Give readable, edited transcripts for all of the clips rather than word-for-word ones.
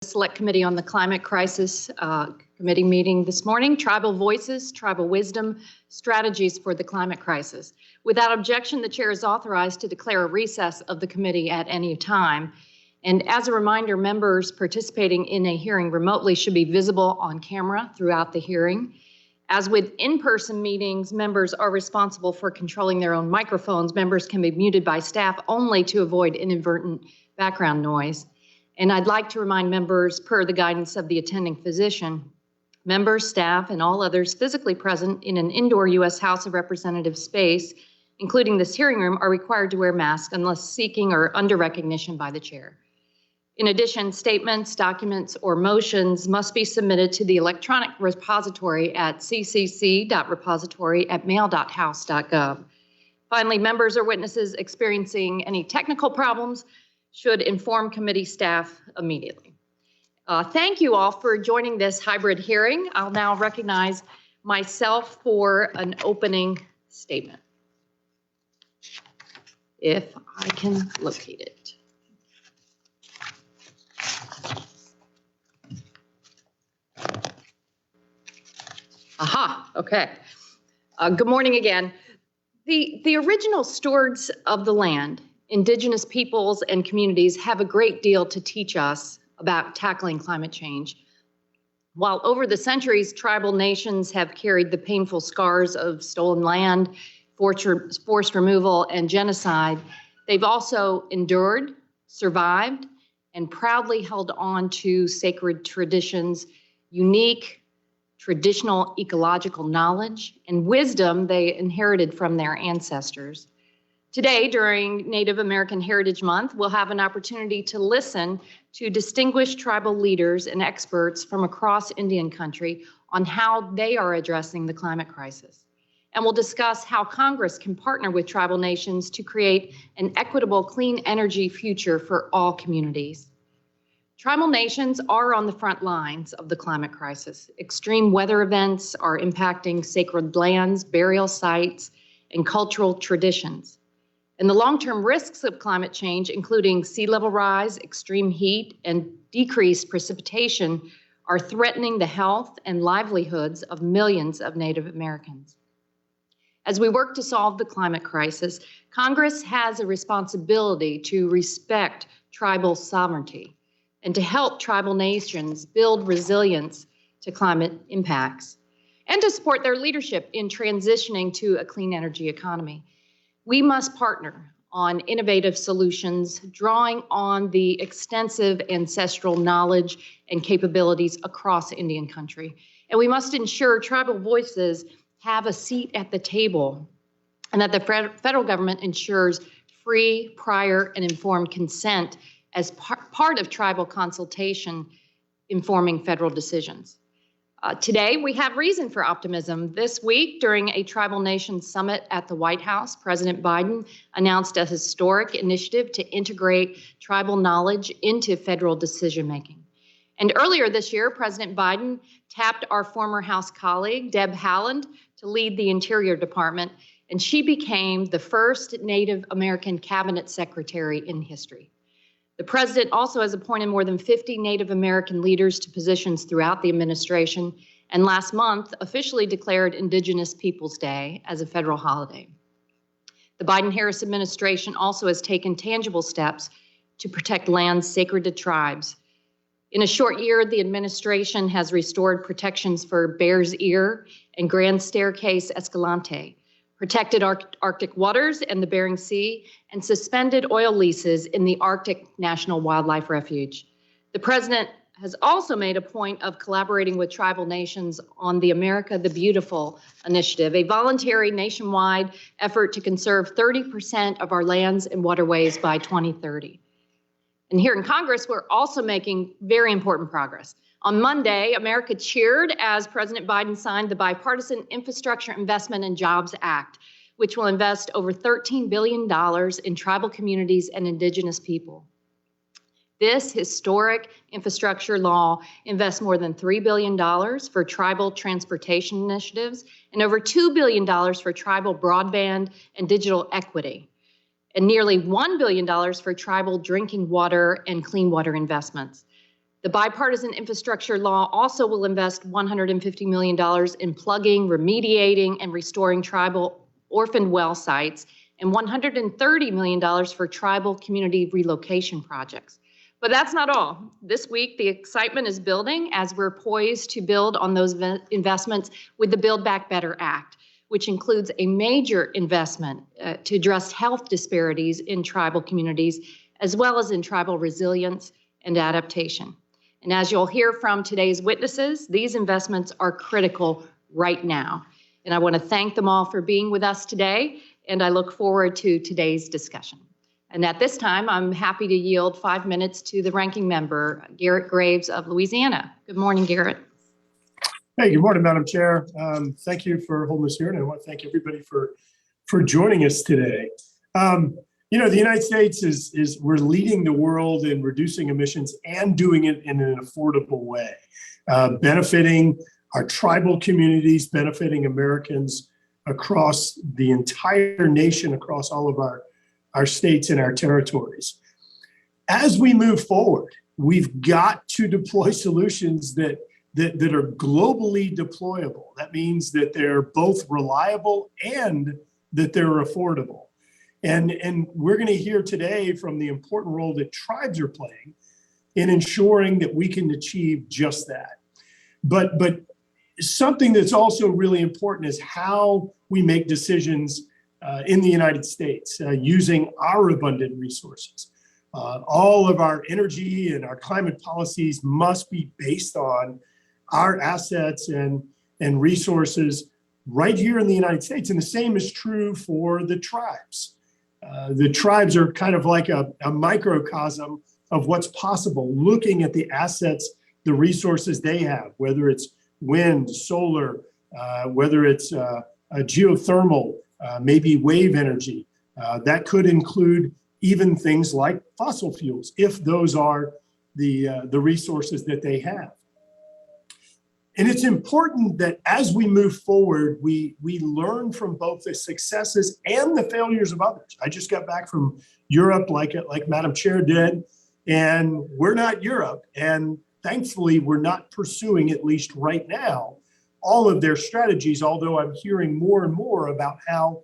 Select Committee on the Climate Crisis Committee meeting this morning. Tribal Voices, Tribal Wisdom, Strategies for the Climate Crisis. Without objection, the chair is authorized to declare a recess of the committee at any time. And as a reminder, members participating in a hearing remotely should be visible on camera throughout the hearing. As with in-person meetings, members are responsible for controlling their own microphones. Members can be muted by staff only to avoid inadvertent background noise. And I'd like to remind members, per the guidance of the attending physician, members, staff, and all others physically present in an indoor U.S. House of Representatives space, including this hearing room, are required to wear masks unless seeking or under recognition by the chair. In addition, statements, documents, or motions must be submitted to the electronic repository at ccc.repository@mail.house.gov. Finally, members or witnesses experiencing any technical problems should inform committee staff immediately. Thank you all for joining this hybrid hearing. I'll now recognize myself for an opening statement, if I can locate it. Aha, okay. Good morning again. The original stewards of the land, Indigenous peoples and communities, have a great deal to teach us about tackling climate change. While over the centuries, tribal nations have carried the painful scars of stolen land, forced removal, and genocide, they've also endured, survived, and proudly held on to sacred traditions, unique traditional ecological knowledge, and wisdom they inherited from their ancestors. Today, during Native American Heritage Month, we'll have an opportunity to listen to distinguished tribal leaders and experts from across Indian country on how they are addressing the climate crisis. And we'll discuss how Congress can partner with tribal nations to create an equitable, clean energy future for all communities. Tribal nations are on the front lines of the climate crisis. Extreme weather events are impacting sacred lands, burial sites, and cultural traditions. And the long-term risks of climate change, including sea level rise, extreme heat, and decreased precipitation, are threatening the health and livelihoods of millions of Native Americans. As we work to solve the climate crisis, Congress has a responsibility to respect tribal sovereignty and to help tribal nations build resilience to climate impacts and to support their leadership in transitioning to a clean energy economy. We must partner on innovative solutions, drawing on the extensive ancestral knowledge and capabilities across Indian country. And we must ensure tribal voices have a seat at the table and that the federal government ensures free, prior, and informed consent as part of tribal consultation informing federal decisions. Today, we have reason for optimism. This week, during a Tribal Nations Summit at the White House, President Biden announced a historic initiative to integrate tribal knowledge into federal decision-making. And earlier this year, President Biden tapped our former House colleague, Deb Haaland, to lead the Interior Department, and she became the first Native American cabinet secretary in history. The president also has appointed more than 50 Native American leaders to positions throughout the administration, and last month officially declared Indigenous Peoples Day as a federal holiday. The Biden-Harris administration also has taken tangible steps to protect lands sacred to tribes. In a short year, the administration has restored protections for Bears Ear and Grand Staircase Escalante, protected Arctic waters and the Bering Sea, and suspended oil leases in the Arctic National Wildlife Refuge. The president has also made a point of collaborating with tribal nations on the America the Beautiful initiative, a voluntary nationwide effort to conserve 30% of our lands and waterways by 2030. And here in Congress, we're also making very important progress. On Monday, America cheered as President Biden signed the Bipartisan Infrastructure Investment and Jobs Act, which will invest over $13 billion in tribal communities and Indigenous people. This historic infrastructure law invests more than $3 billion for tribal transportation initiatives and over $2 billion for tribal broadband and digital equity, and nearly $1 billion for tribal drinking water and clean water investments. The bipartisan infrastructure law also will invest $150 million in plugging, remediating, and restoring tribal orphaned well sites, and $130 million for tribal community relocation projects. But that's not all. This week, the excitement is building as we're poised to build on those investments with the Build Back Better Act, which includes a major investment to address health disparities in tribal communities, as well as in tribal resilience and adaptation. And as you'll hear from today's witnesses, these investments are critical right now. And I want to thank them all for being with us today, and I look forward to today's discussion. And at this time, I'm happy to yield 5 minutes to the ranking member, Garrett Graves of Louisiana. Good morning, Garrett. Hey, good morning, Madam Chair. Thank you for holding this hearing. I want to thank everybody for joining us today. The United States we're leading the world in reducing emissions and doing it in an affordable way, benefiting our tribal communities, benefiting Americans across the entire nation, across all of our states and our territories. As we move forward, we've got to deploy solutions that are globally deployable. That means that they're both reliable and that they're affordable. And we're going to hear today from the important role that tribes are playing in ensuring that we can achieve just that. But something that's also really important is how we make decisions in the United States using our abundant resources. All of our energy and our climate policies must be based on our assets and resources right here in the United States. And the same is true for the tribes. The tribes are kind of like a microcosm of what's possible, looking at the assets, the resources they have, whether it's wind, solar, whether it's geothermal, maybe wave energy. That could include even things like fossil fuels, if those are the resources that they have. And it's important that as we move forward, we learn from both the successes and the failures of others. I just got back from Europe, like Madam Chair did, and we're not Europe. And thankfully, we're not pursuing, at least right now, all of their strategies, although I'm hearing more and more about how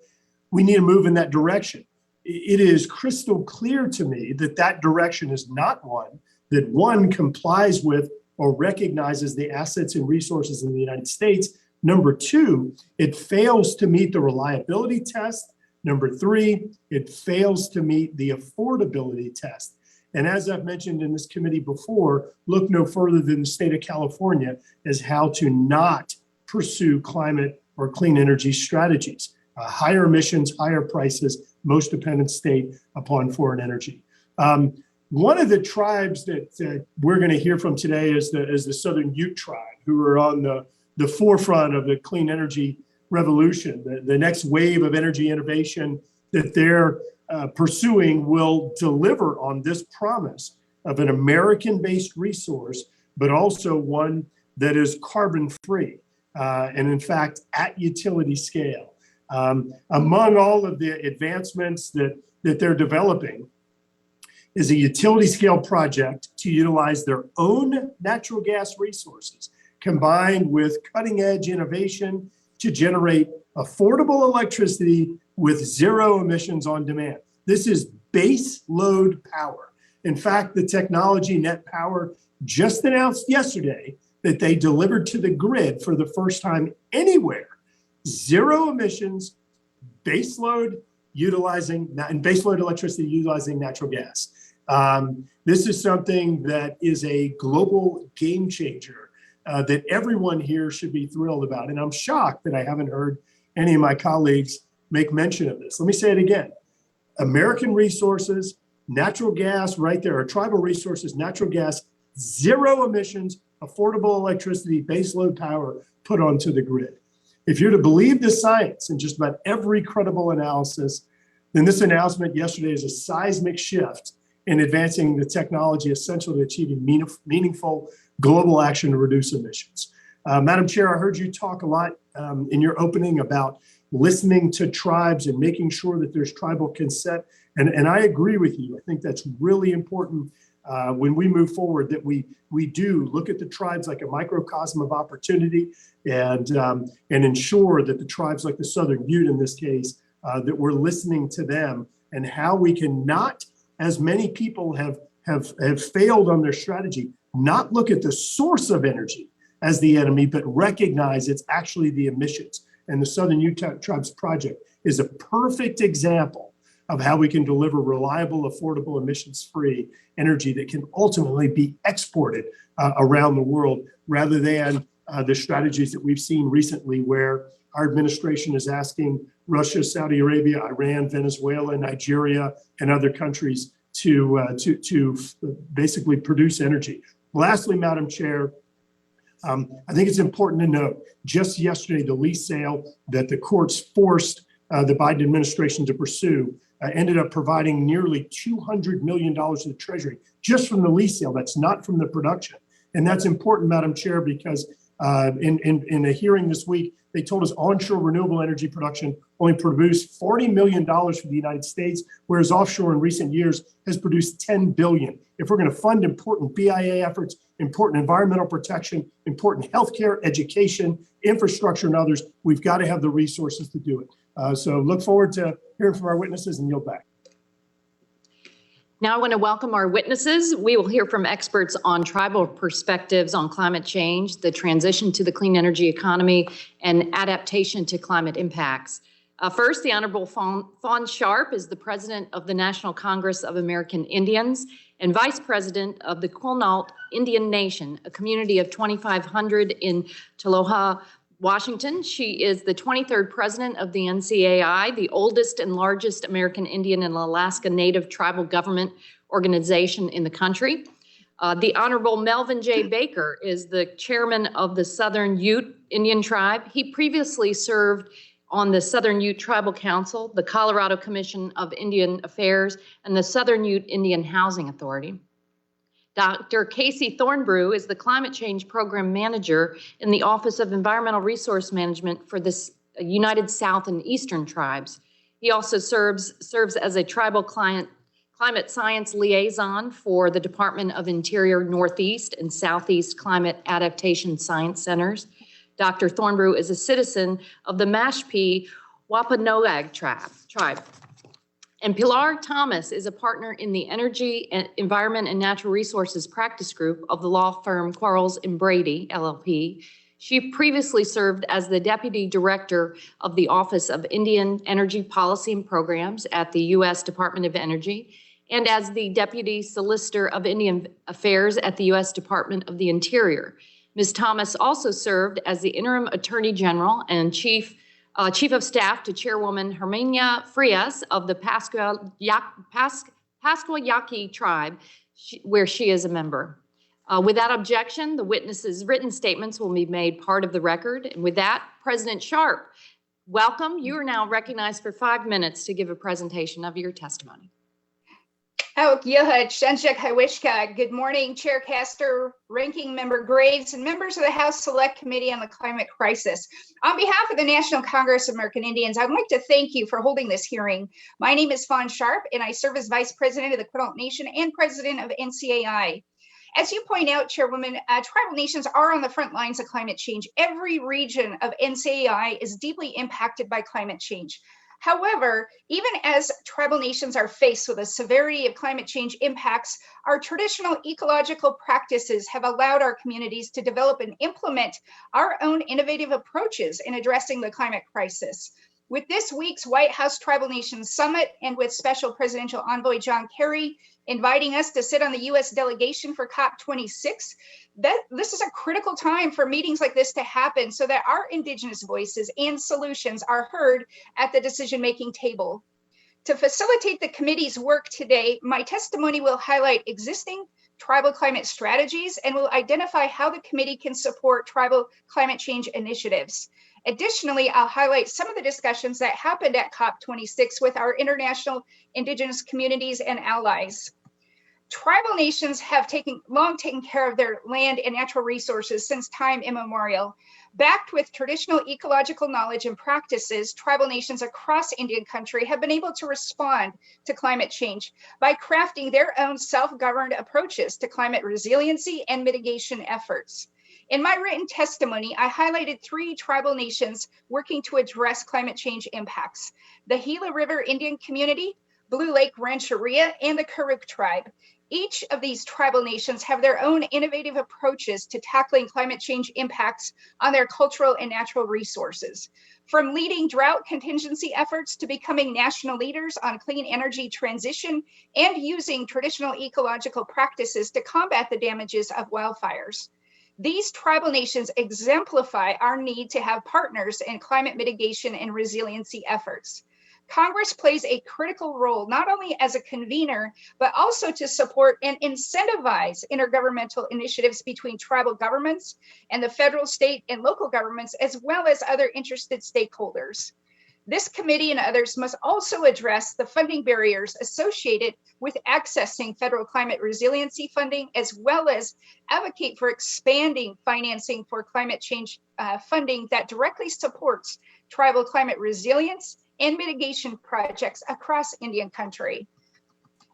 we need to move in that direction. It is crystal clear to me that that direction is not one that complies with or recognizes the assets and resources in the United States. Number two, it fails to meet the reliability test. Number three, it fails to meet the affordability test. And as I've mentioned in this committee before, look no further than the state of California as how to not pursue climate or clean energy strategies. Higher emissions, higher prices, most dependent state upon foreign energy. One of the tribes that we're going to hear from today is the Southern Ute tribe, who are on the forefront of the clean energy revolution. The next wave of energy innovation that they're pursuing will deliver on this promise of an American-based resource, but also one that is carbon-free and, in fact, at utility scale. Among all of the advancements that they're developing is a utility scale project to utilize their own natural gas resources combined with cutting edge innovation to generate affordable electricity with zero emissions on demand. This is base load power. In fact, the technology Net Power just announced yesterday that they delivered to the grid for the first time anywhere, zero emissions, base load electricity utilizing natural gas. This is something that is a global game changer that everyone here should be thrilled about. And I'm shocked that I haven't heard any of my colleagues make mention of this. Let me say it again. American resources, natural gas right there, or tribal resources, natural gas, zero emissions, affordable electricity, base load power put onto the grid. If you're to believe the science and just about every credible analysis, then this announcement yesterday is a seismic shift in advancing the technology essential to achieving meaningful global action to reduce emissions. Madam Chair, I heard you talk a lot in your opening about listening to tribes and making sure that there's tribal consent. And I agree with you. I think that's really important when we move forward, that we do look at the tribes like a microcosm of opportunity, and ensure that the tribes like the Southern Ute in this case, that we're listening to them, and how we can not, as many people have failed on their strategy, not look at the source of energy as the enemy, but recognize it's actually the emissions. And the Southern Ute Tribes Project is a perfect example of how we can deliver reliable, affordable, emissions-free energy that can ultimately be exported around the world, rather than the strategies that we've seen recently, where our administration is asking Russia, Saudi Arabia, Iran, Venezuela, Nigeria, and other countries to basically produce energy. Lastly, Madam Chair, I think it's important to note, just yesterday, the lease sale that the courts forced the Biden administration to pursue ended up providing nearly $200 million to the Treasury just from the lease sale. That's not from the production. And that's important, Madam Chair, because in a hearing this week, they told us onshore renewable energy production only produced $40 million for the United States, whereas offshore in recent years has produced $10 billion. If we're going to fund important BIA efforts, important environmental protection, important healthcare, education, infrastructure, and others, we've got to have the resources to do it. So look forward to hearing from our witnesses, and yield back. Now I want to welcome our witnesses. We will hear from experts on tribal perspectives on climate change, the transition to the clean energy economy, and adaptation to climate impacts. First, the Honorable Fawn Sharp is the President of the National Congress of American Indians and Vice President of the Quinault Indian Nation, a community of 2,500 in Taloha, Washington. She is the 23rd president of the NCAI, the oldest and largest American Indian and Alaska Native tribal government organization in the country. The Honorable Melvin J. Baker is the chairman of the Southern Ute Indian Tribe. He previously served on the Southern Ute Tribal Council, the Colorado Commission of Indian Affairs, and the Southern Ute Indian Housing Authority. Dr. Casey Thornbrew is the Climate Change Program Manager in the Office of Environmental Resource Management for the United South and Eastern Tribes. He also serves as a tribal climate science liaison for the Department of Interior Northeast and Southeast Climate Adaptation Science Centers. Dr. Thornbrew is a citizen of the Mashpee Wampanoag tribe. And Pilar Thomas is a partner in the Energy, Environment, and Natural Resources Practice Group of the law firm Quarles & Brady, LLP. She previously served as the Deputy Director of the Office of Indian Energy Policy and Programs at the U.S. Department of Energy, and as the Deputy Solicitor of Indian Affairs at the U.S. Department of the Interior. Ms. Thomas also served as the Interim Attorney General and Chief of Staff to Chairwoman Herminia Frias of the Pasquayaqui tribe, where she is a member. Without objection, the witnesses' written statements will be made part of the record. And with that, President Sharp, welcome. You are now recognized for 5 minutes to give a presentation of your testimony. Good morning, Chaircaster, Ranking Member Graves, and members of the House Select Committee on the Climate Crisis. On behalf of the National Congress of American Indians, I'd like to thank you for holding this hearing. My name is Fawn Sharp, and I serve as Vice President of the Quinault Nation and President of NCAI. As you point out, Chairwoman, tribal nations are on the front lines of climate change. Every region of NCAI is deeply impacted by climate change. However, even as tribal nations are faced with the severity of climate change impacts, our traditional ecological practices have allowed our communities to develop and implement our own innovative approaches in addressing the climate crisis. With this week's White House Tribal Nations Summit and with Special Presidential Envoy John Kerry inviting us to sit on the U.S. delegation for COP26, this is a critical time for meetings like this to happen so that our Indigenous voices and solutions are heard at the decision-making table. To facilitate the committee's work today, my testimony will highlight existing tribal climate strategies and will identify how the committee can support tribal climate change initiatives. Additionally, I'll highlight some of the discussions that happened at COP26 with our international Indigenous communities and allies. Tribal nations have long taken care of their land and natural resources since time immemorial. Backed with traditional ecological knowledge and practices, tribal nations across Indian country have been able to respond to climate change by crafting their own self-governed approaches to climate resiliency and mitigation efforts. In my written testimony, I highlighted 3 tribal nations working to address climate change impacts: the Gila River Indian Community, Blue Lake Rancheria, and the Karuk tribe. Each of these tribal nations have their own innovative approaches to tackling climate change impacts on their cultural and natural resources. From leading drought contingency efforts to becoming national leaders on clean energy transition and using traditional ecological practices to combat the damages of wildfires. These tribal nations exemplify our need to have partners in climate mitigation and resiliency efforts. Congress plays a critical role, not only as a convener, but also to support and incentivize intergovernmental initiatives between tribal governments and the federal, state, and local governments, as well as other interested stakeholders. This committee and others must also address the funding barriers associated with accessing federal climate resiliency funding, as well as advocate for expanding financing for climate change funding that directly supports tribal climate resilience and mitigation projects across Indian country.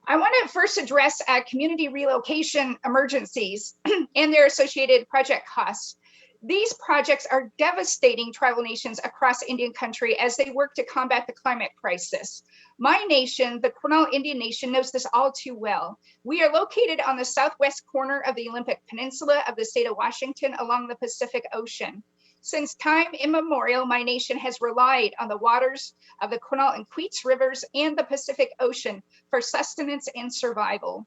I want to first address community relocation emergencies and their associated project costs. These projects are devastating tribal nations across Indian country as they work to combat the climate crisis. My nation, the Quinault Indian Nation, knows this all too well. We are located on the southwest corner of the Olympic Peninsula of the state of Washington along the Pacific Ocean. Since time immemorial, my nation has relied on the waters of the Quinault and Queets rivers and the Pacific Ocean for sustenance and survival.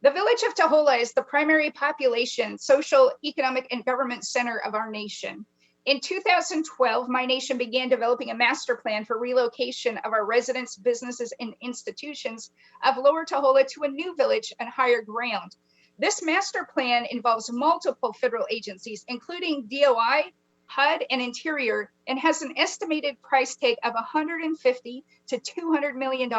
The village of Tahola is the primary population, social, economic, and government center of our nation. In 2012, my nation began developing a master plan for relocation of our residents, businesses, and institutions of Lower Tahola to a new village on higher ground. This master plan involves multiple federal agencies, including DOI, HUD, and Interior, and has an estimated price tag of $150 to $200 million.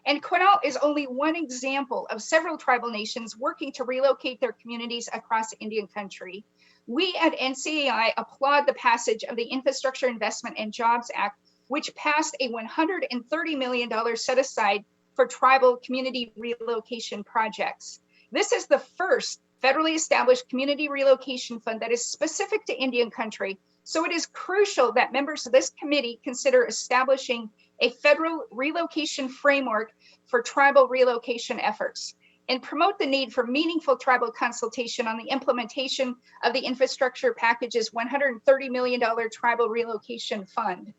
And Quinault is only one example of several tribal nations working to relocate their communities across Indian country. We at NCAI applaud the passage of the Infrastructure Investment and Jobs Act, which passed a $130 million set aside for tribal community relocation projects. This is the first federally established community relocation fund that is specific to Indian country. So it is crucial that members of this committee consider establishing a federal relocation framework for tribal relocation efforts and promote the need for meaningful tribal consultation on the implementation of the infrastructure package's $130 million tribal relocation fund.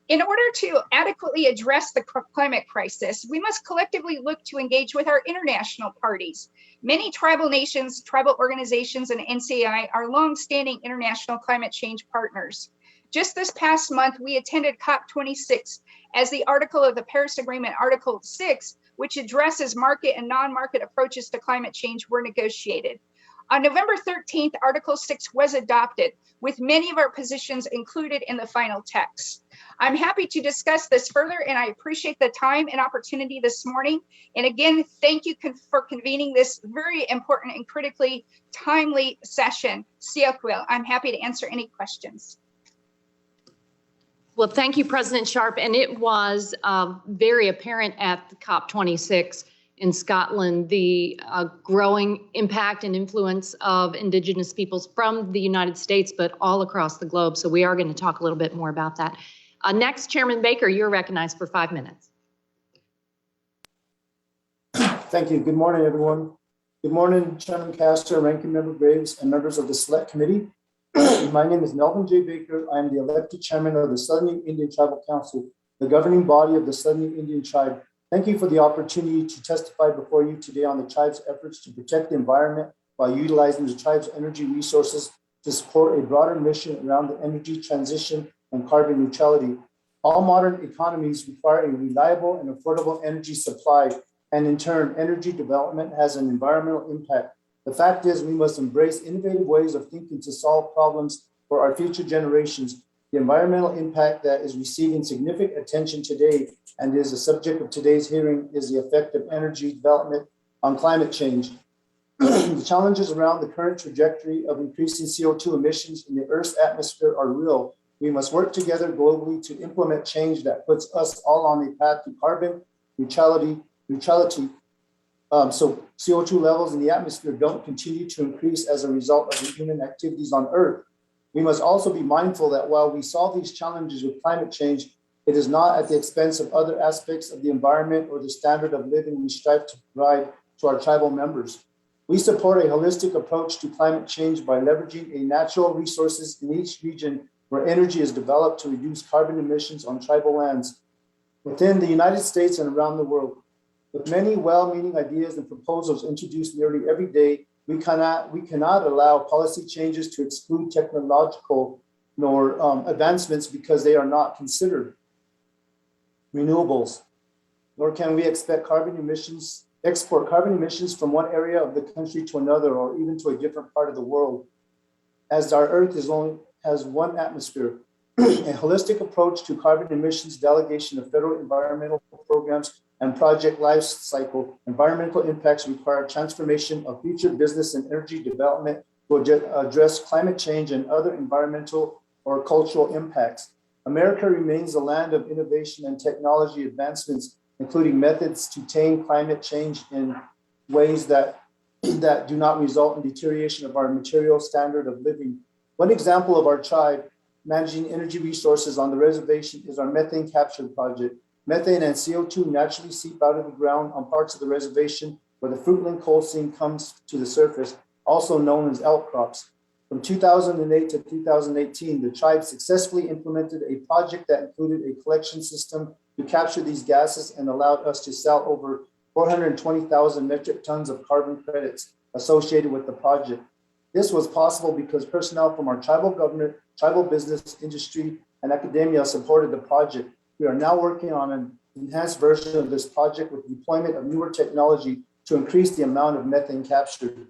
In order to adequately address the climate crisis, we must collectively look to engage with our international parties. Many tribal nations, tribal organizations, and NCAI are longstanding international climate change partners. Just this past month, we attended COP26 as the article of the Paris Agreement, Article 6, which addresses market and non-market approaches to climate change, were negotiated. On November 13th, Article 6 was adopted, with many of our positions included in the final text. I'm happy to discuss this further, and I appreciate the time and opportunity this morning. And again, thank you for convening this very important and critically timely session. Siakwil, I'm happy to answer any questions. Well, thank you, President Sharp. And it was very apparent at the COP26 in Scotland, the growing impact and influence of Indigenous peoples from the United States, but all across the globe. So we are going to talk a little bit more about that. Next, Chairman Baker, you're recognized for 5 minutes. Thank you. Good morning, everyone. Good morning, Chairman Castor, Ranking Member Graves, and members of the Select Committee. My name is Melvin J. Baker. I am the elected chairman of the Southern Indian Tribal Council, the governing body of the Southern Indian Tribe. Thank you for the opportunity to testify before you today on the tribe's efforts to protect the environment while utilizing the tribe's energy resources to support a broader mission around the energy transition and carbon neutrality. All modern economies require a reliable and affordable energy supply, and in turn, energy development has an environmental impact. The fact is, we must embrace innovative ways of thinking to solve problems for our future generations. The environmental impact that is receiving significant attention today and is the subject of today's hearing is the effect of energy development on climate change. The challenges around the current trajectory of increasing CO2 emissions in the Earth's atmosphere are real. We must work together globally to implement change that puts us all on a path to carbon neutrality. So CO2 levels in the atmosphere don't continue to increase as a result of the human activities on Earth. We must also be mindful that while we solve these challenges with climate change, it is not at the expense of other aspects of the environment or the standard of living we strive to provide to our tribal members. We support a holistic approach to climate change by leveraging a natural resources in each region where energy is developed to reduce carbon emissions on tribal lands within the United States and around the world. With many well-meaning ideas and proposals introduced nearly every day, we cannot allow policy changes to exclude technological nor advancements because they are not considered renewables, nor can we expect export carbon emissions from one area of the country to another or even to a different part of the world, as our Earth has one atmosphere. A holistic approach to carbon emissions delegation of federal environmental programs and project life cycle environmental impacts require transformation of future business and energy development to address climate change and other environmental or cultural impacts. America remains a land of innovation and technology advancements, including methods to tame climate change in ways that do not result in deterioration of our material standard of living. One example of our tribe managing energy resources on the reservation is our methane capture project. Methane and CO2 naturally seep out of the ground on parts of the reservation where the fruitland coal seam comes to the surface, also known as outcrops. From 2008 to 2018, the tribe successfully implemented a project that included a collection system to capture these gases and allowed us to sell over 420,000 metric tons of carbon credits associated with the project. This was possible because personnel from our tribal government, tribal business, industry, and academia supported the project. We are now working on an enhanced version of this project with deployment of newer technology to increase the amount of methane captured.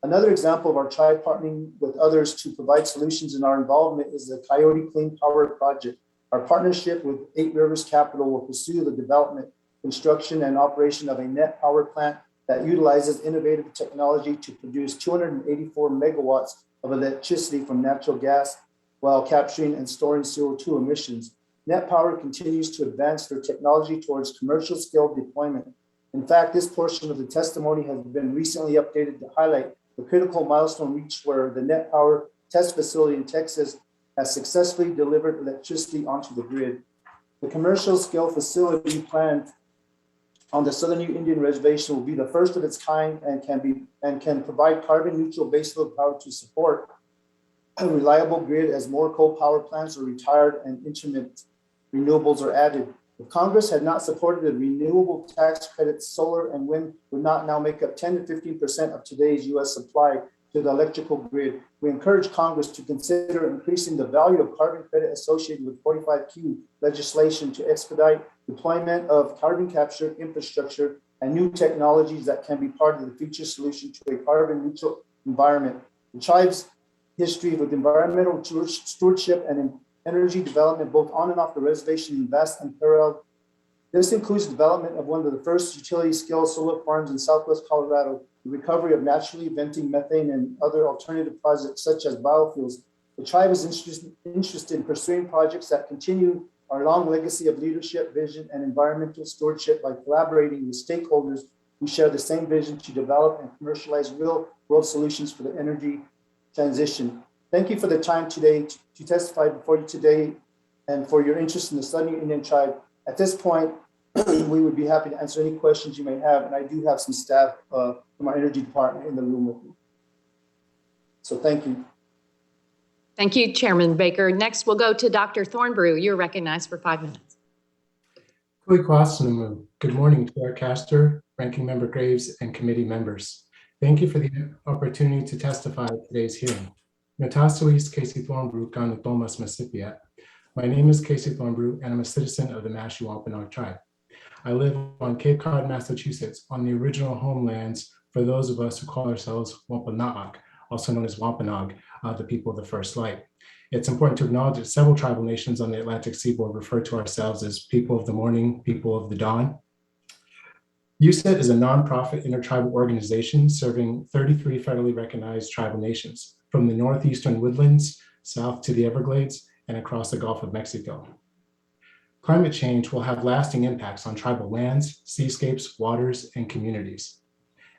Another example of our tribe partnering with others to provide solutions in our involvement is the Coyote Clean Power Project. Our partnership with 8 Rivers Capital will pursue the development, construction, and operation of a net power plant that utilizes innovative technology to produce 284 megawatts of electricity from natural gas while capturing and storing CO2 emissions. Net Power continues to advance their technology towards commercial scale deployment. In fact, this portion of the testimony has been recently updated to highlight the critical milestone reached where the Net Power test facility in Texas has successfully delivered electricity onto the grid. The commercial scale facility planned on the Southern Indian Reservation will be the first of its kind and can provide carbon neutral baseload power to support a reliable grid as more coal power plants are retired and intermittent renewables are added. If Congress had not supported the renewable tax credits, solar and wind would not now make up 10 to 15% of today's US supply to the electrical grid. We encourage Congress to consider increasing the value of carbon credit associated with 45Q legislation to expedite deployment of carbon capture infrastructure and new technologies that can be part of the future solution to a carbon neutral environment. The tribe's history with environmental stewardship and energy development both on and off the reservation is vast and unparalleled. This includes development of one of the first utility-scale solar farms in Southwest Colorado, the recovery of naturally venting methane and other alternative projects such as biofuels. The tribe is interested in pursuing projects that continue our long legacy of leadership, vision, and environmental stewardship by collaborating with stakeholders who share the same vision to develop and commercialize real-world solutions for the energy transition. Thank you for the time today to testify before you today and for your interest in the Southern Indian Tribe. At this point, we would be happy to answer any questions you may have, and I do have some staff from our energy department in the room with me. So thank you. Thank you, Chairman Baker. Next, we'll go to Dr. Thornbrew. You're recognized for 5 minutes. Good morning, Chair Castor, Ranking Member Graves, and committee members. Thank you for the opportunity to testify at today's hearing. Natasalis Casey Thornbrew, Ganatomas, Mississippi. My name is Casey Thornbrew, and I'm a citizen of the Mash Wampanoag tribe. I live on Cape Cod, Massachusetts, on the original homelands for those of us who call ourselves Wampanoag, also known as Wampanoag, the people of the first light. It's important to acknowledge that several tribal nations on the Atlantic seaboard refer to ourselves as people of the morning, people of the dawn. USET is a nonprofit intertribal organization serving 33 federally recognized tribal nations from the northeastern woodlands, south to the Everglades, and across the Gulf of Mexico. Climate change will have lasting impacts on tribal lands, seascapes, waters, and communities.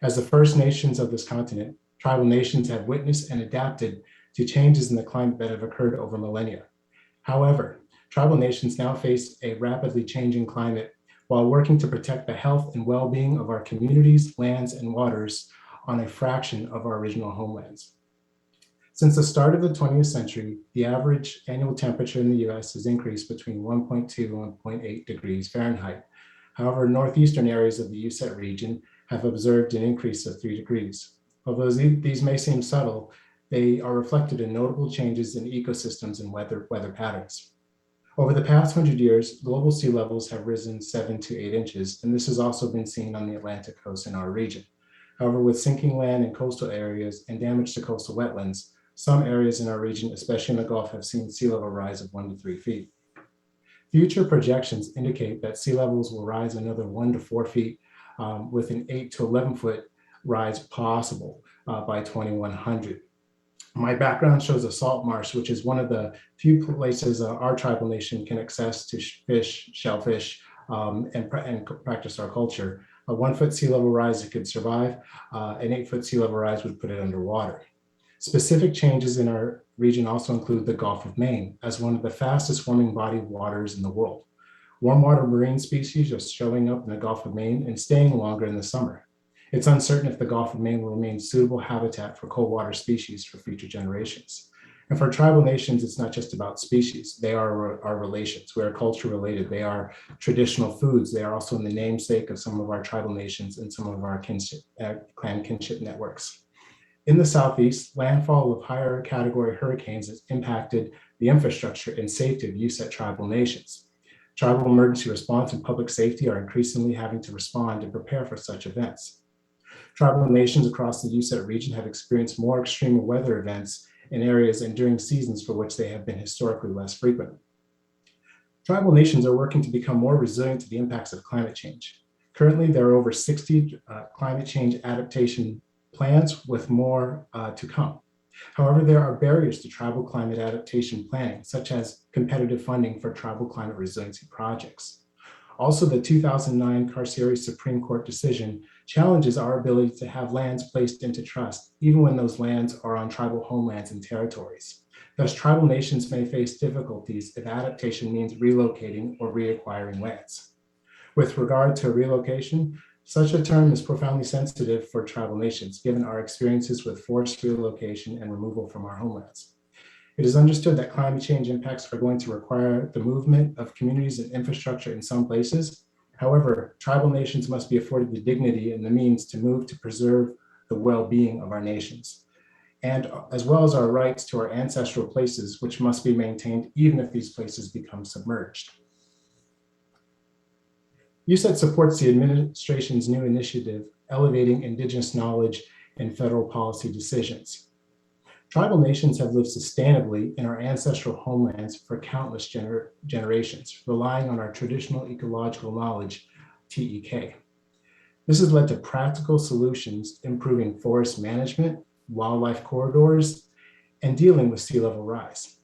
As the First Nations of this continent, tribal nations have witnessed and adapted to changes in the climate that have occurred over millennia. However, tribal nations now face a rapidly changing climate while working to protect the health and well-being of our communities, lands, and waters on a fraction of our original homelands. Since the start of the 20th century, the average annual temperature in the US has increased between 1.2 and 1.8 degrees Fahrenheit. However, northeastern areas of the USET region have observed an increase of 3 degrees. Although these may seem subtle, they are reflected in notable changes in ecosystems and weather patterns. Over the past 100 years, global sea levels have risen 7 to 8 inches, and this has also been seen on the Atlantic coast in our region. However, with sinking land in coastal areas and damage to coastal wetlands, some areas in our region, especially in the Gulf, have seen sea level rise of 1 to 3 feet. Future projections indicate that sea levels will rise another 1 to 4 feet, with an 8 to 11 foot rise possible by 2100. My background shows a salt marsh, which is one of the few places our tribal nation can access to fish, shellfish, and practice our culture. A 1 foot sea level rise it could survive. An 8 foot sea level rise would put it underwater. Specific changes in our region also include the Gulf of Maine as one of the fastest warming body of waters in the world. Warm water marine species are showing up in the Gulf of Maine and staying longer in the summer. It's uncertain if the Gulf of Maine will remain suitable habitat for cold water species for future generations. And for tribal nations, it's not just about species. They are our relations. We are culture related. They are traditional foods. They are also in the namesake of some of our tribal nations and some of our clan kinship networks. In the Southeast, landfall of higher category hurricanes has impacted the infrastructure and safety of USET tribal nations. Tribal emergency response and public safety are increasingly having to respond and prepare for such events. Tribal nations across the USET region have experienced more extreme weather events in areas and during seasons for which they have been historically less frequent. Tribal nations are working to become more resilient to the impacts of climate change. Currently, there are over 60 climate change adaptation plans with more to come. However, there are barriers to tribal climate adaptation planning, such as competitive funding for tribal climate resiliency projects. Also, the 2009 Carcieri Supreme Court decision challenges our ability to have lands placed into trust, even when those lands are on tribal homelands and territories. Thus, tribal nations may face difficulties if adaptation means relocating or reacquiring lands. With regard to relocation, such a term is profoundly sensitive for tribal nations, given our experiences with forced relocation and removal from our homelands. It is understood that climate change impacts are going to require the movement of communities and infrastructure in some places. However, tribal nations must be afforded the dignity and the means to move to preserve the well-being of our nations, and as well as our rights to our ancestral places, which must be maintained even if these places become submerged. USET supports the administration's new initiative, Elevating Indigenous Knowledge in Federal Policy Decisions. Tribal nations have lived sustainably in our ancestral homelands for countless generations, relying on our traditional ecological knowledge, TEK. This has led to practical solutions improving forest management, wildlife corridors, and dealing with sea level rise.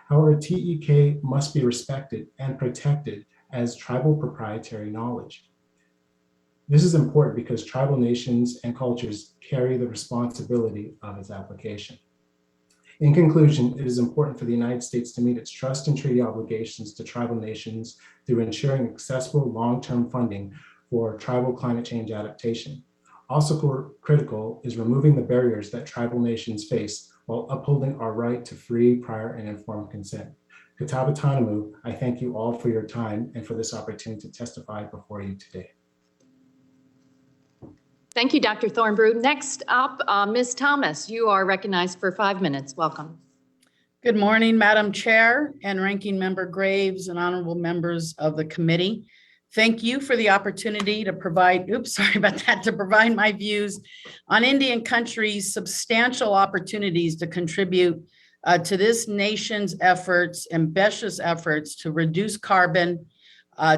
However, TEK must be respected and protected as tribal proprietary knowledge. This is important because tribal nations and cultures carry the responsibility of its application. In conclusion, it is important for the United States to meet its trust and treaty obligations to tribal nations through ensuring accessible long-term funding for tribal climate change adaptation. Also critical is removing the barriers that tribal nations face while upholding our right to free, prior, and informed consent. Kataba Tanamu, I thank you all for your time and for this opportunity to testify before you today. Thank you, Dr. Thornbrew. Next up, Ms. Thomas, you are recognized for 5 minutes. Welcome. Good morning, Madam Chair and Ranking Member Graves and honorable members of the committee. Thank you for the opportunity to provide, to provide my views on Indian country's substantial opportunities to contribute to this nation's efforts, ambitious efforts to reduce carbon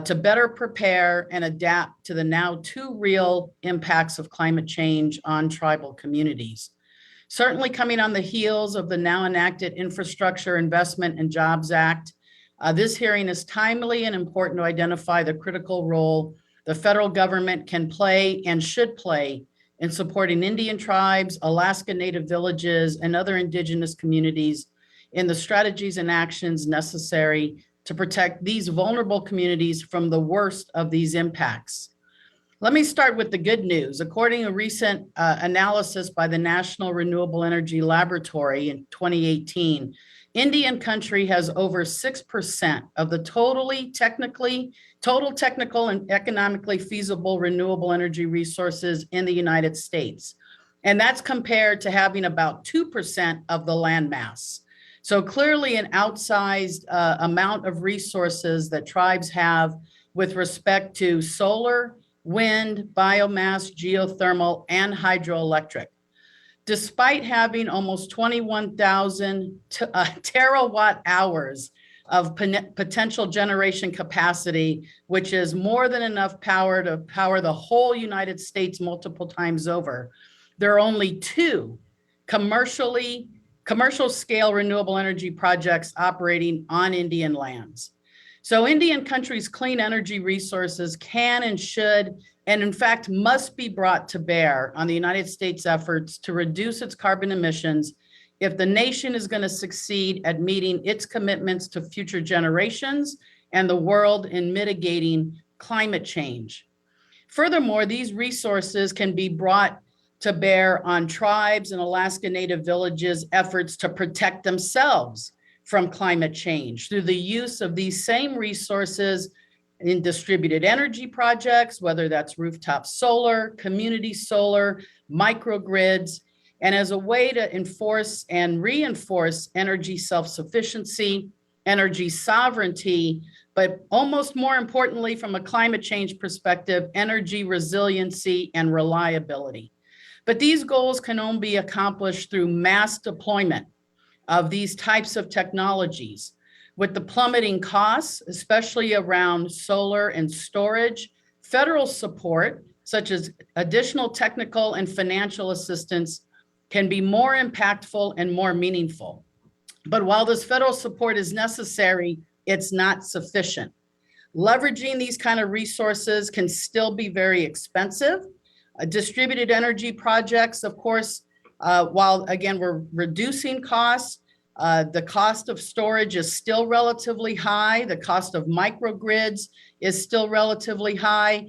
to better prepare and adapt to the now too real impacts of climate change on tribal communities. Certainly coming on the heels of the now enacted Infrastructure Investment and Jobs Act, this hearing is timely and important to identify the critical role the federal government can play and should play in supporting Indian tribes, Alaska Native villages, and other indigenous communities in the strategies and actions necessary to protect these vulnerable communities from the worst of these impacts. Let me start with the good news. According to a recent analysis by the National Renewable Energy Laboratory in 2018, Indian country has over 6% of the total technical and economically feasible renewable energy resources in the United States. And that's compared to having about 2% of the land mass. So clearly an outsized amount of resources that tribes have with respect to solar, wind, biomass, geothermal, and hydroelectric. Despite having almost 21,000 terawatt hours of potential generation capacity, which is more than enough power to power the whole United States multiple times over, there are only 2 commercial scale renewable energy projects operating on Indian lands. So Indian country's clean energy resources can and should, and in fact must be brought to bear on the United States efforts to reduce its carbon emissions if the nation is going to succeed at meeting its commitments to future generations and the world in mitigating climate change. Furthermore, these resources can be brought to bear on tribes and Alaska Native villages' efforts to protect themselves from climate change through the use of these same resources in distributed energy projects, whether that's rooftop solar, community solar, microgrids, and as a way to enforce and reinforce energy self-sufficiency, energy sovereignty, but almost more importantly, from a climate change perspective, energy resiliency and reliability. But these goals can only be accomplished through mass deployment of these types of technologies. With the plummeting costs, especially around solar and storage, federal support, such as additional technical and financial assistance, can be more impactful and more meaningful. But while this federal support is necessary, it's not sufficient. Leveraging these kind of resources can still be very expensive. Distributed energy projects, of course, while again, we're reducing costs, the cost of storage is still relatively high. The cost of microgrids is still relatively high.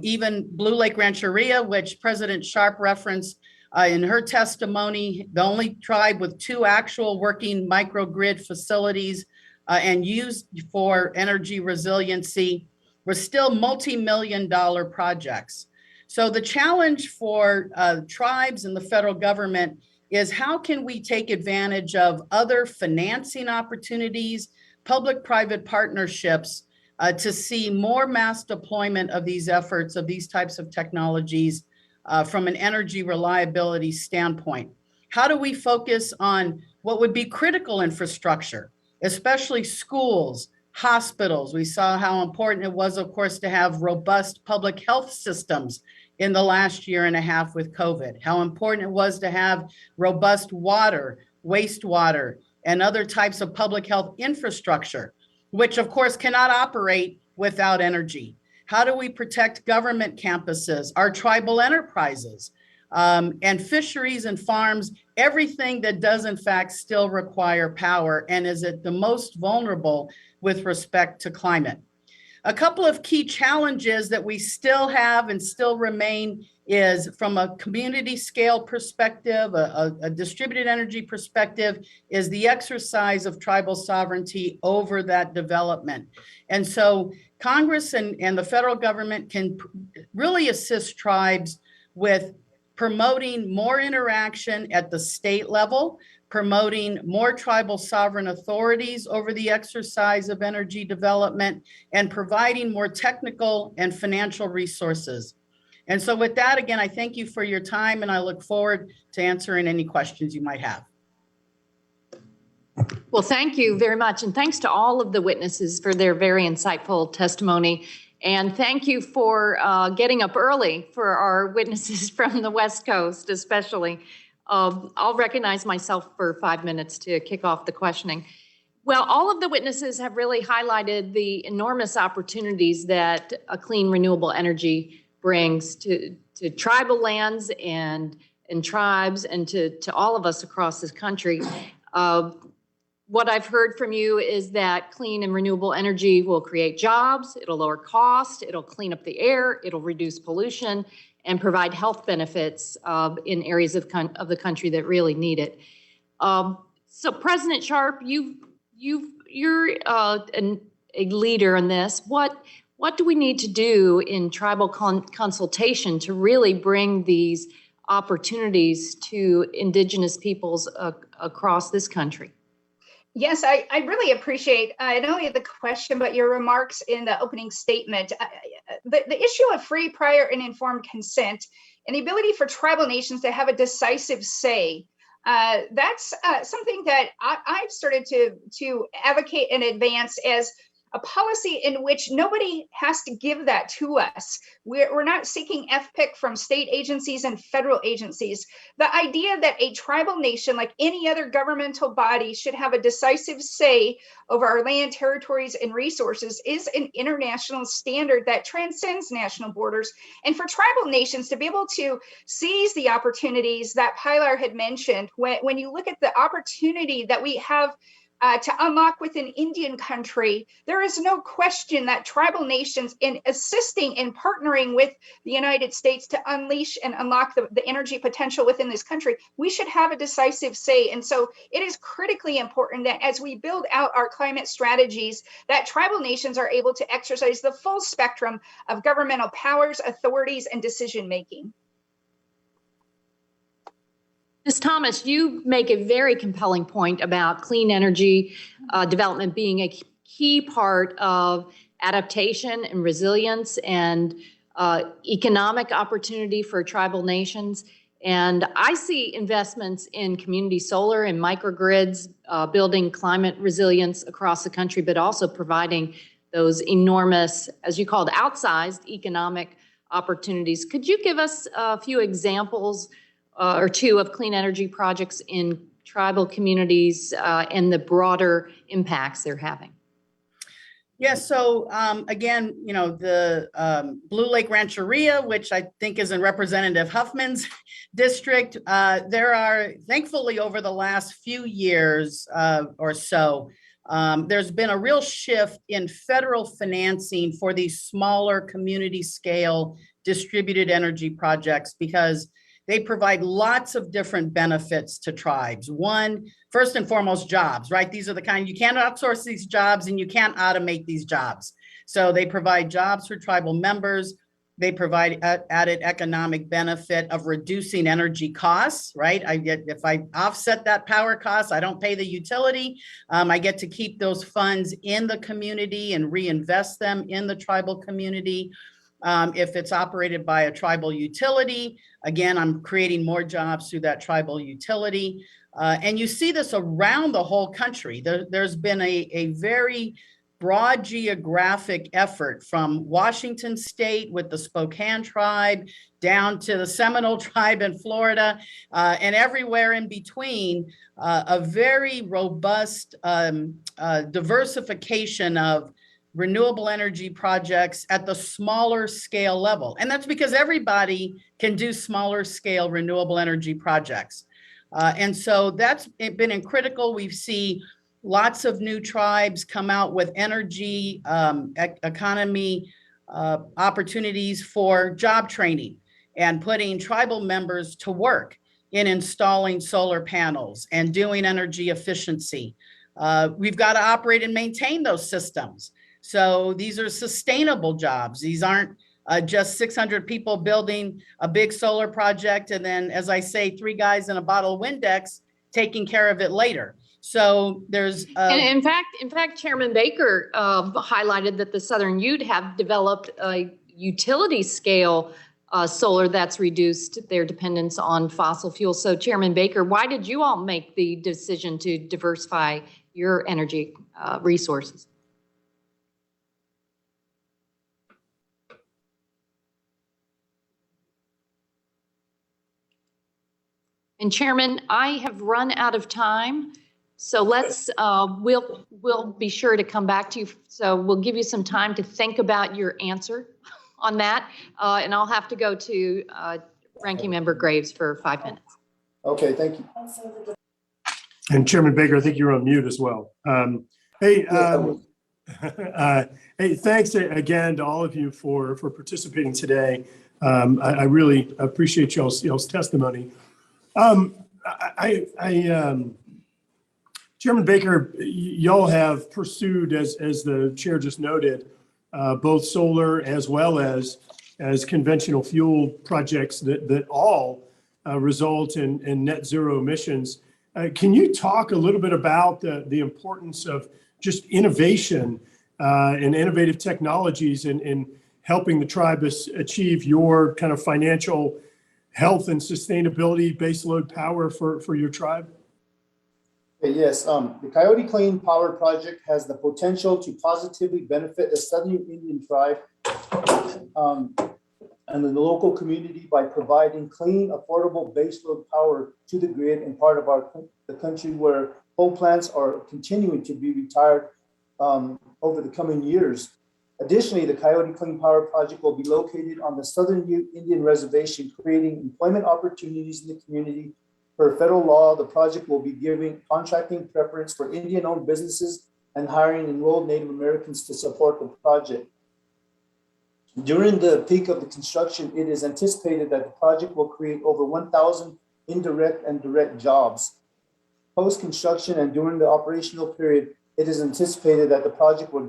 Even Blue Lake Rancheria, which President Sharp referenced in her testimony, the only tribe with 2 actual working microgrid facilities and used for energy resiliency, were still multi-million-dollar projects. So the challenge for tribes and the federal government is how can we take advantage of other financing opportunities, public-private partnerships to see more mass deployment of these efforts, of these types of technologies from an energy reliability standpoint. How do we focus on what would be critical infrastructure, especially schools, hospitals? We saw how important it was, of course, to have robust public health systems in the last year and a half with COVID, how important it was to have robust water, wastewater, and other types of public health infrastructure, which of course cannot operate without energy. How do we protect government campuses, our tribal enterprises, and fisheries and farms, everything that does in fact still require power and is at the most vulnerable with respect to climate? A couple of key challenges that we still have and still remain is from a community scale perspective, a distributed energy perspective, is the exercise of tribal sovereignty over that development. And so Congress and the federal government can really assist tribes with promoting more interaction at the state level, promoting more tribal sovereign authorities over the exercise of energy development, and providing more technical and financial resources. And so with that, again, I thank you for your time and I look forward to answering any questions you might have. Well, thank you very much. And thanks to all of the witnesses for their very insightful testimony. And thank you for getting up early for our witnesses from the West Coast, especially. I'll recognize myself for 5 minutes to kick off the questioning. Well, all of the witnesses have really highlighted the enormous opportunities that a clean renewable energy brings to tribal lands and tribes and to all of us across this country. What I've heard from you is that clean and renewable energy will create jobs, it'll lower cost, it'll clean up the air, it'll reduce pollution, and provide health benefits in areas of the country that really need it. So President Sharp, you're a leader in this. What do we need to do in tribal consultation to really bring these opportunities to Indigenous peoples across this country? Yes, I really appreciate not only the question, but your remarks in the opening statement. The issue of free, prior, and informed consent and the ability for tribal nations to have a decisive say, that's something that I've started to advocate and advance as a policy in which nobody has to give that to us. We're not seeking FPIC from state agencies and federal agencies. The idea that a tribal nation, like any other governmental body, should have a decisive say over our land, territories, and resources is an international standard that transcends national borders. And for tribal nations to be able to seize the opportunities that Pilar had mentioned, when you look at the opportunity that we have to unlock within Indian country, there is no question that tribal nations, in assisting and partnering with the United States to unleash and unlock the energy potential within this country, we should have a decisive say. And so it is critically important that as we build out our climate strategies, that tribal nations are able to exercise the full spectrum of governmental powers, authorities, and decision-making. Ms. Thomas, you make a very compelling point about clean energy development being a key part of adaptation and resilience and economic opportunity for tribal nations. And I see investments in community solar and microgrids, building climate resilience across the country, but also providing those enormous, as you called, outsized economic opportunities. Could you give us a few examples or two of clean energy projects in tribal communities and the broader impacts they're having? Yeah, so again, you know, the Blue Lake Rancheria, which I think is in Representative Huffman's district, there are, thankfully, over the last few years or so, there's been a real shift in federal financing for these smaller community scale distributed energy projects because they provide lots of different benefits to tribes. One, first and foremost, jobs, right? These are the kind, you can't outsource these jobs and you can't automate these jobs. So they provide jobs for tribal members. They provide added economic benefit of reducing energy costs, right? If I offset that power cost, I don't pay the utility. I get to keep those funds in the community and reinvest them in the tribal community. If it's operated by a tribal utility, again, I'm creating more jobs through that tribal utility. And you see this around the whole country. There's been a very broad geographic effort from Washington State with the Spokane tribe down to the Seminole tribe in Florida and everywhere in between, a very robust diversification of renewable energy projects at the smaller scale level. And that's because everybody can do smaller scale renewable energy projects. And so that's been critical. We've seen lots of new tribes come out with energy economy opportunities for job training and putting tribal members to work in installing solar panels and doing energy efficiency. We've got to operate and maintain those systems. So these are sustainable jobs. These aren't just 600 people building a big solar project and then, as I say, 3 guys in a bottle of Windex taking care of it later. So there's and in fact, Chairman Baker highlighted that the Southern Ute have developed a utility scale solar that's reduced their dependence on fossil fuels. So Chairman Baker, why did you all make the decision to diversify your energy resources. And Chairman, I have run out of time, so we'll be sure to come back to you. So we'll give you some time to think about your answer on that, and I'll have to go to Ranking Member Graves for 5 minutes. Okay, thank you. And Chairman Baker, I think you're on mute as well. Hey, hey, thanks again to all of you for participating today. I really appreciate y'all's testimony. Chairman Baker, y'all have pursued, as the chair just noted, both solar as well as conventional fuel projects that all result in net zero emissions. Can you talk a little bit about the importance of just innovation and innovative technologies in helping the tribe achieve your kind of financial health and sustainability baseload power for your tribe? Yes, the Coyote Clean Power Project has the potential to positively benefit the Southern Indian tribe and the local community by providing clean, affordable baseload power to the grid in part of the country where coal plants are continuing to be retired over the coming years. Additionally, the Coyote Clean Power Project will be located on the Southern Indian Reservation, creating employment opportunities in the community. Per federal law, the project will be giving contracting preference for Indian-owned businesses and hiring enrolled Native Americans to support the project. During the peak of the construction, it is anticipated that the project will create over 1,000 indirect and direct jobs. Post-construction and during the operational period, it is anticipated that the project will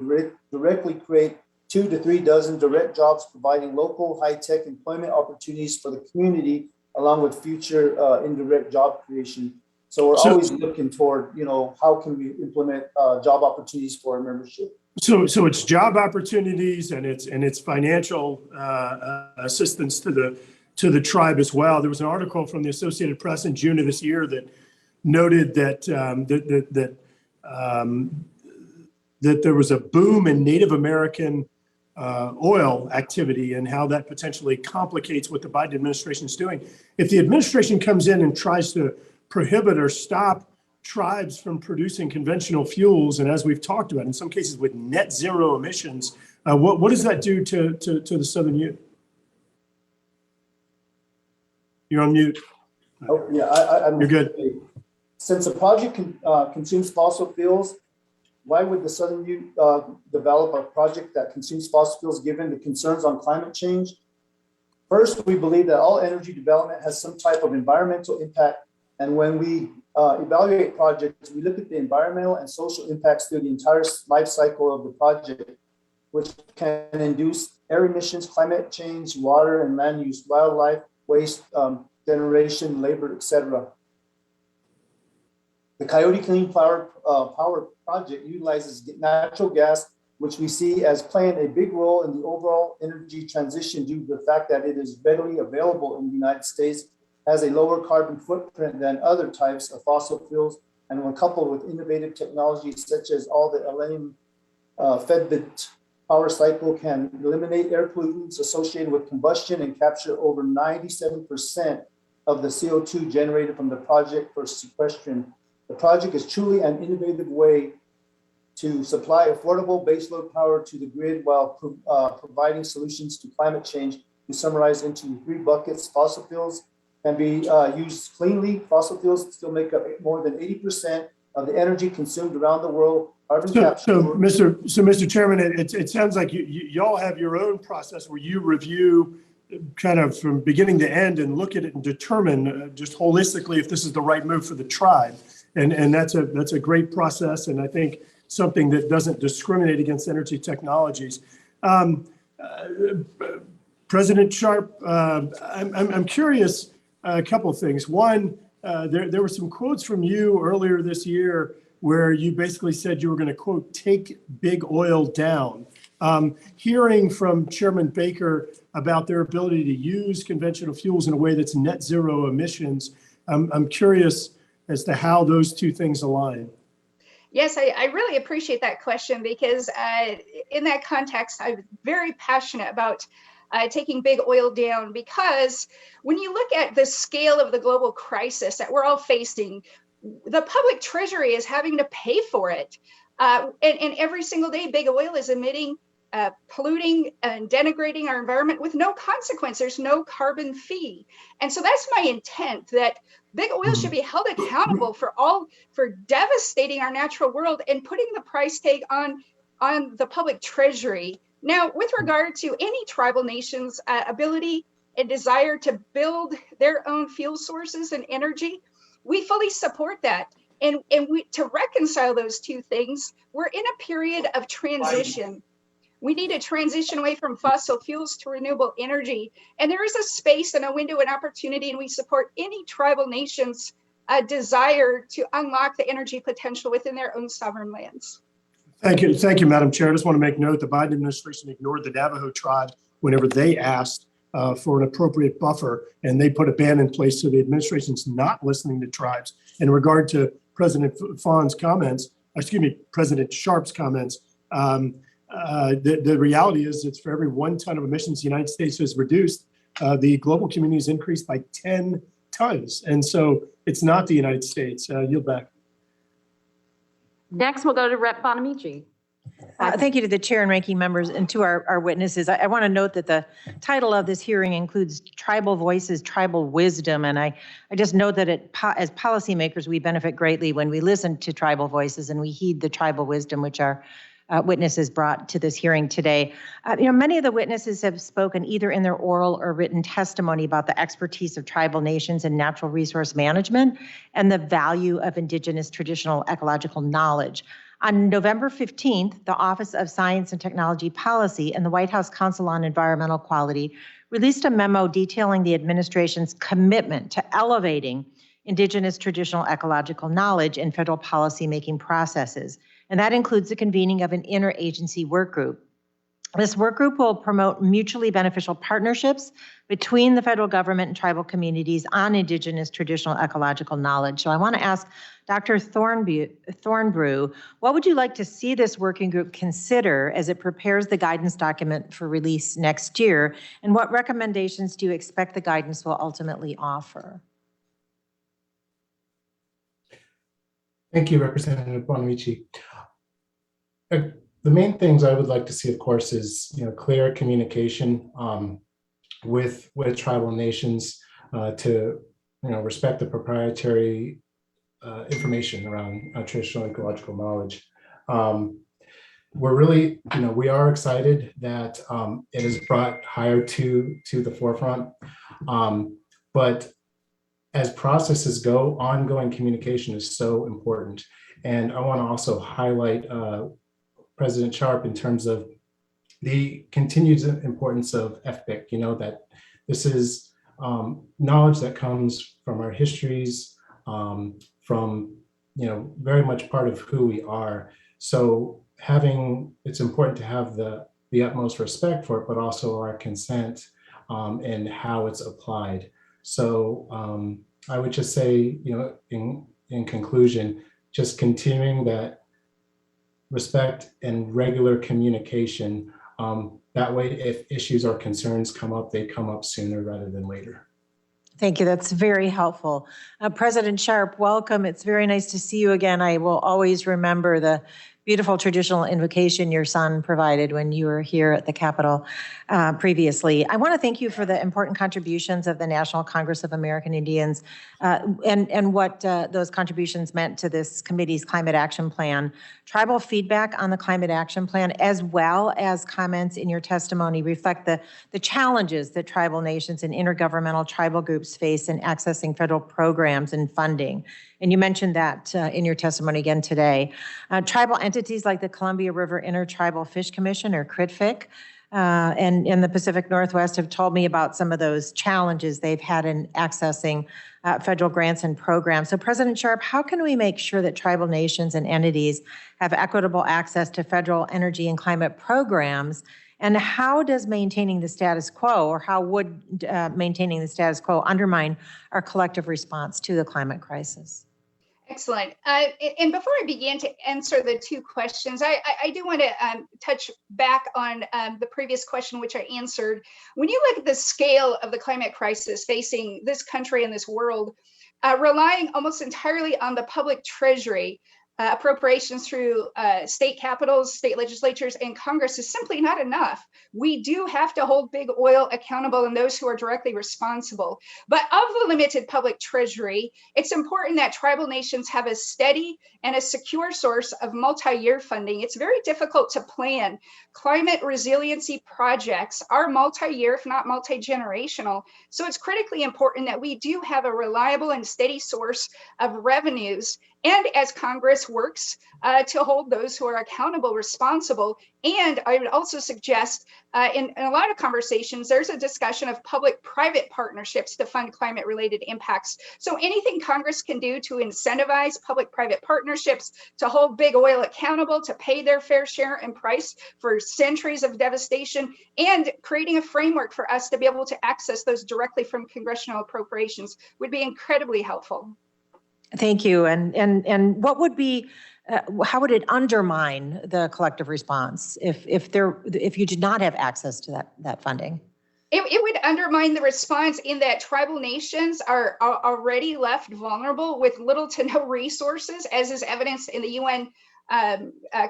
directly create 2 to 3 dozen direct jobs, providing local high-tech employment opportunities for the community, along with future indirect job creation. So we're always looking toward, how can we implement job opportunities for our membership? So it's job opportunities and it's financial assistance to the tribe as well. There was an article from the Associated Press in June of this year that noted that that there was a boom in Native American oil activity and how that potentially complicates what the Biden administration is doing. If the administration comes in and tries to prohibit or stop tribes from producing conventional fuels, and as we've talked about, in some cases with net zero emissions, what does that do to the Southern Ute? You're on mute. Oh, yeah, You're good. Since the project consumes fossil fuels, why would the Southern Ute develop a project that consumes fossil fuels given the concerns on climate change? First, we believe that all energy development has some type of environmental impact. And when we evaluate projects, we look at the environmental and social impacts through the entire life cycle of the project, which can induce air emissions, climate change, water and land use, wildlife, waste generation, labor, etc. The Coyote Clean Power Project utilizes natural gas, which we see as playing a big role in the overall energy transition due to the fact that it is readily available in the United States, has a lower carbon footprint than other types of fossil fuels, and when coupled with innovative technologies such as all the LM fed power cycle can eliminate air pollutants associated with combustion and capture over 97% of the CO2 generated from the project for sequestration. The project is truly an innovative way to supply affordable baseload power to the grid while providing solutions to climate change. To summarize into 3 buckets: fossil fuels can be used cleanly. Fossil fuels still make up more than 80% of the energy consumed around the world. Carbon capture. So, Mr. Chairman, it sounds like y'all have your own process where you review kind of from beginning to end and look at it and determine just holistically if this is the right move for the tribe. And that's a great process, and I think something that doesn't discriminate against energy technologies. President Sharp, I'm curious a couple of things. One, there were some quotes from you earlier this year where you basically said you were going to, quote, take big oil down. Hearing from Chairman Baker about their ability to use conventional fuels in a way that's net zero emissions, I'm curious as to how those two things align. Yes, I really appreciate that question because in that context, I'm very passionate about taking big oil down, because when you look at the scale of the global crisis that we're all facing, the public treasury is having to pay for it. And every single day, big oil is emitting, polluting and denigrating our environment with no consequence. There's no carbon fee. And so that's my intent, that big oil should be held accountable for devastating our natural world and putting the price tag on the public treasury. Now, with regard to any tribal nation's ability and desire to build their own fuel sources and energy, we fully support that. And to reconcile those two things, we're in a period of transition. We need to transition away from fossil fuels to renewable energy. And there is a space and a window and opportunity, and we support any tribal nation's desire to unlock the energy potential within their own sovereign lands. Thank you, Madam Chair. I just want to make note the Biden administration ignored the Navajo tribe whenever they asked for an appropriate buffer, and they put a ban in place. So the administration's not listening to tribes. In regard to President Fawn's comments, President Sharp's comments, the reality is it's for every 1 ton of emissions the United States has reduced, the global community has increased by 10 tons. And so it's not the United States. Yield back. Next, we'll go to Rep. Bonamici. Thank you to the chair and ranking members and to our witnesses. I want to note that the title of this hearing includes tribal voices, tribal wisdom. And I just note that as policymakers, we benefit greatly when we listen to tribal voices and we heed the tribal wisdom, which our witnesses brought to this hearing today. Many of the witnesses have spoken either in their oral or written testimony about the expertise of tribal nations in natural resource management and the value of Indigenous traditional ecological knowledge. On November 15th, the Office of Science and Technology Policy and the White House Council on Environmental Quality released a memo detailing the administration's commitment to elevating Indigenous traditional ecological knowledge in federal policymaking processes. And that includes the convening of an interagency work group. This work group will promote mutually beneficial partnerships between the federal government and tribal communities on Indigenous traditional ecological knowledge. So I want to ask Dr. Thornbrew, what would you like to see this working group consider as it prepares the guidance document for release next year? And what recommendations do you expect the guidance will ultimately offer? Thank you, Representative Bonamici. The main things I would like to see, of course, is clear communication with tribal nations to respect the proprietary information around traditional ecological knowledge. We're really, we are excited that it is brought higher to the forefront, but as processes go, ongoing communication is so important. And I want to also highlight President Sharp in terms of the continued importance of FPIC, that this is knowledge that comes from our histories, from, very much part of who we are. So it's important to have the utmost respect for it, but also our consent and how it's applied. So I would just say, in conclusion, just continuing that respect and regular communication. That way, if issues or concerns come up, they come up sooner rather than later. Thank you. That's very helpful. President Sharp, welcome. It's very nice to see you again. I will always remember the beautiful traditional invocation your son provided when you were here at the Capitol previously. I want to thank you for the important contributions of the National Congress of American Indians and what those contributions meant to this committee's climate action plan. Tribal feedback on the climate action plan, as well as comments in your testimony, reflect the challenges that tribal nations and intergovernmental tribal groups face in accessing federal programs and funding. And you mentioned that in your testimony again today. Tribal entities like the Columbia River Intertribal Fish Commission, or CRITFIC, and in the Pacific Northwest have told me about some of those challenges they've had in accessing federal grants and programs. So President Sharp, how can we make sure that tribal nations and entities have equitable access to federal energy and climate programs? And how does maintaining the status quo, or how would maintaining the status quo undermine our collective response to the climate crisis? Excellent. And before I begin to answer the two questions, I do want to touch back on the previous question, which I answered. When you look at the scale of the climate crisis facing this country and this world, relying almost entirely on the public treasury, appropriations through state capitals, state legislatures, and Congress is simply not enough. We do have to hold big oil accountable and those who are directly responsible. But of the limited public treasury, it's important that tribal nations have a steady and a secure source of multi-year funding. It's very difficult to plan. Climate resiliency projects are multi-year, if not multi-generational. So it's critically important that we do have a reliable and steady source of revenues. And as Congress works to hold those who are accountable responsible. And I would also suggest in a lot of conversations, there's a discussion of public-private partnerships to fund climate-related impacts. So anything Congress can do to incentivize public-private partnerships, to hold big oil accountable, to pay their fair share and price for centuries of devastation, and creating a framework for us to be able to access those directly from congressional appropriations would be incredibly helpful. Thank you. And what would be, how would it undermine the collective response if you did not have access to that funding? It would undermine the response in that tribal nations are already left vulnerable with little to no resources, as is evidenced in the UN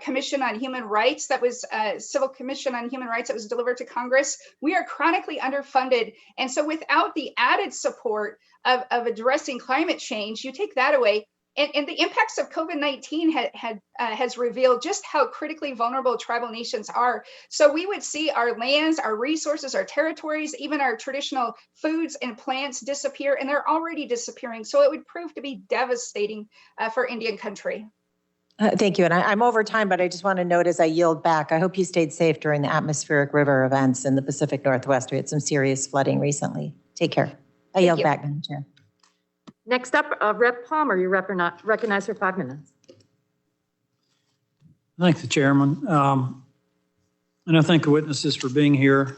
Commission on Human Rights, that was Civil Commission on Human Rights that was delivered to Congress. We are chronically underfunded. And so without the added support of addressing climate change, you take that away. And the impacts of COVID-19 has revealed just how critically vulnerable tribal nations are. So we would see our lands, our resources, our territories, even our traditional foods and plants disappear, and they're already disappearing. So it would prove to be devastating for Indian country. Thank you. And I'm over time, but I just want to note as I yield back, I hope you stayed safe during the atmospheric river events in the Pacific Northwest. We had some serious flooding recently. Take care. I yield back, Madam Chair. Next up, Rep. Palmer, you're recognized for 5 minutes. Thank the chairman. And I thank the witnesses for being here.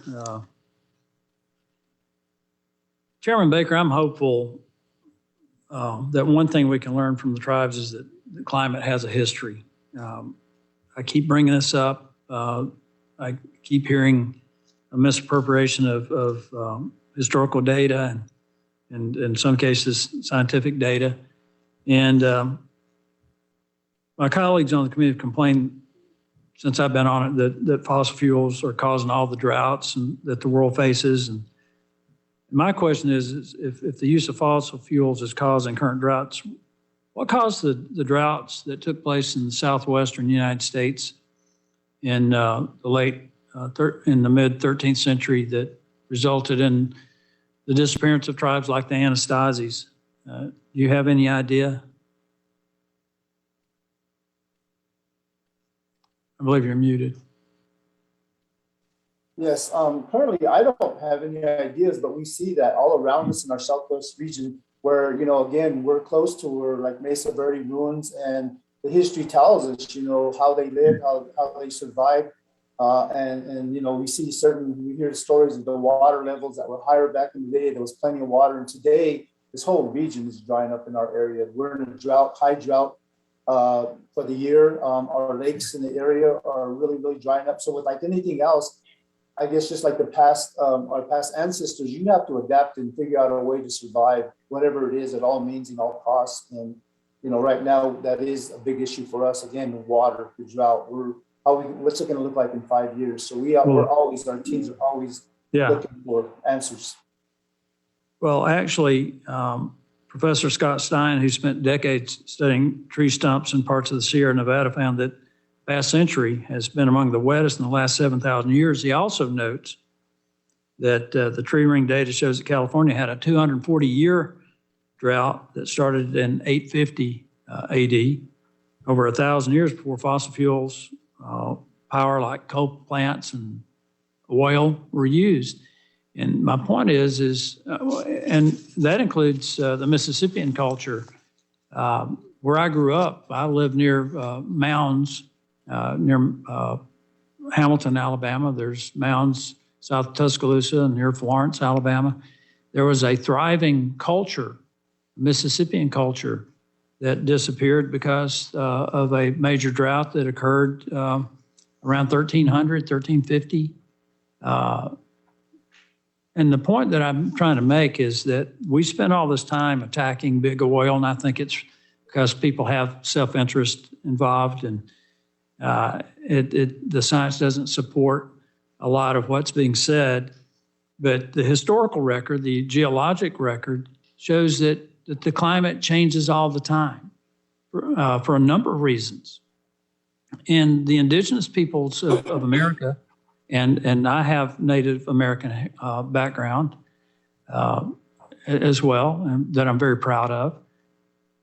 Chairman Baker, I'm hopeful that one thing we can learn from the tribes is that the climate has a history. I keep bringing this up. I keep hearing a misappropriation of historical data and in some cases scientific data. And my colleagues on the committee have complained since I've been on it that fossil fuels are causing all the droughts and that the world faces. And my question is if the use of fossil fuels is causing current droughts, what caused the droughts that took place in the southwestern United States in the mid 13th century that resulted in the disappearance of tribes like the Anastasies? Do you have any idea? I believe you're muted. Yes, currently I don't have any ideas, but we see that all around us in our Southwest region where, again, we're close to where like Mesa Verde ruins, and the history tells us, how they lived, how they survived. And we hear stories of the water levels that were higher back in the day. There was plenty of water. And today, this whole region is drying up in our area. We're in a drought, high drought for the year. Our lakes in the area are really, really drying up. So with like anything else, I guess just like our past ancestors, you have to adapt and figure out a way to survive, whatever it is, at all means, in all costs. And, right now that is a big issue for us. Again, the water, the drought, what's it going to look like in 5 years? So our teams are always looking for answers. Well, actually, Professor Scott Stein, who spent decades studying tree stumps in parts of the Sierra Nevada, found that past century has been among the wettest in the last 7,000 years. He also notes that the tree ring data shows that California had a 240-year drought that started in 850 AD, over 1,000 years before fossil fuels, power like coal plants and oil were used. And my point is and that includes the Mississippian culture. Where I grew up, I lived near mounds, near Hamilton, Alabama. There's mounds south of Tuscaloosa and near Florence, Alabama. There was a thriving culture, Mississippian culture, that disappeared because of a major drought that occurred around 1300, 1350. And the point that I'm trying to make is that we spend all this time attacking big oil, and I think it's because people have self-interest involved, and the science doesn't support a lot of what's being said. But the historical record, the geologic record, shows that the climate changes all the time for a number of reasons. And the indigenous peoples of America, and I have Native American background as well, and that I'm very proud of,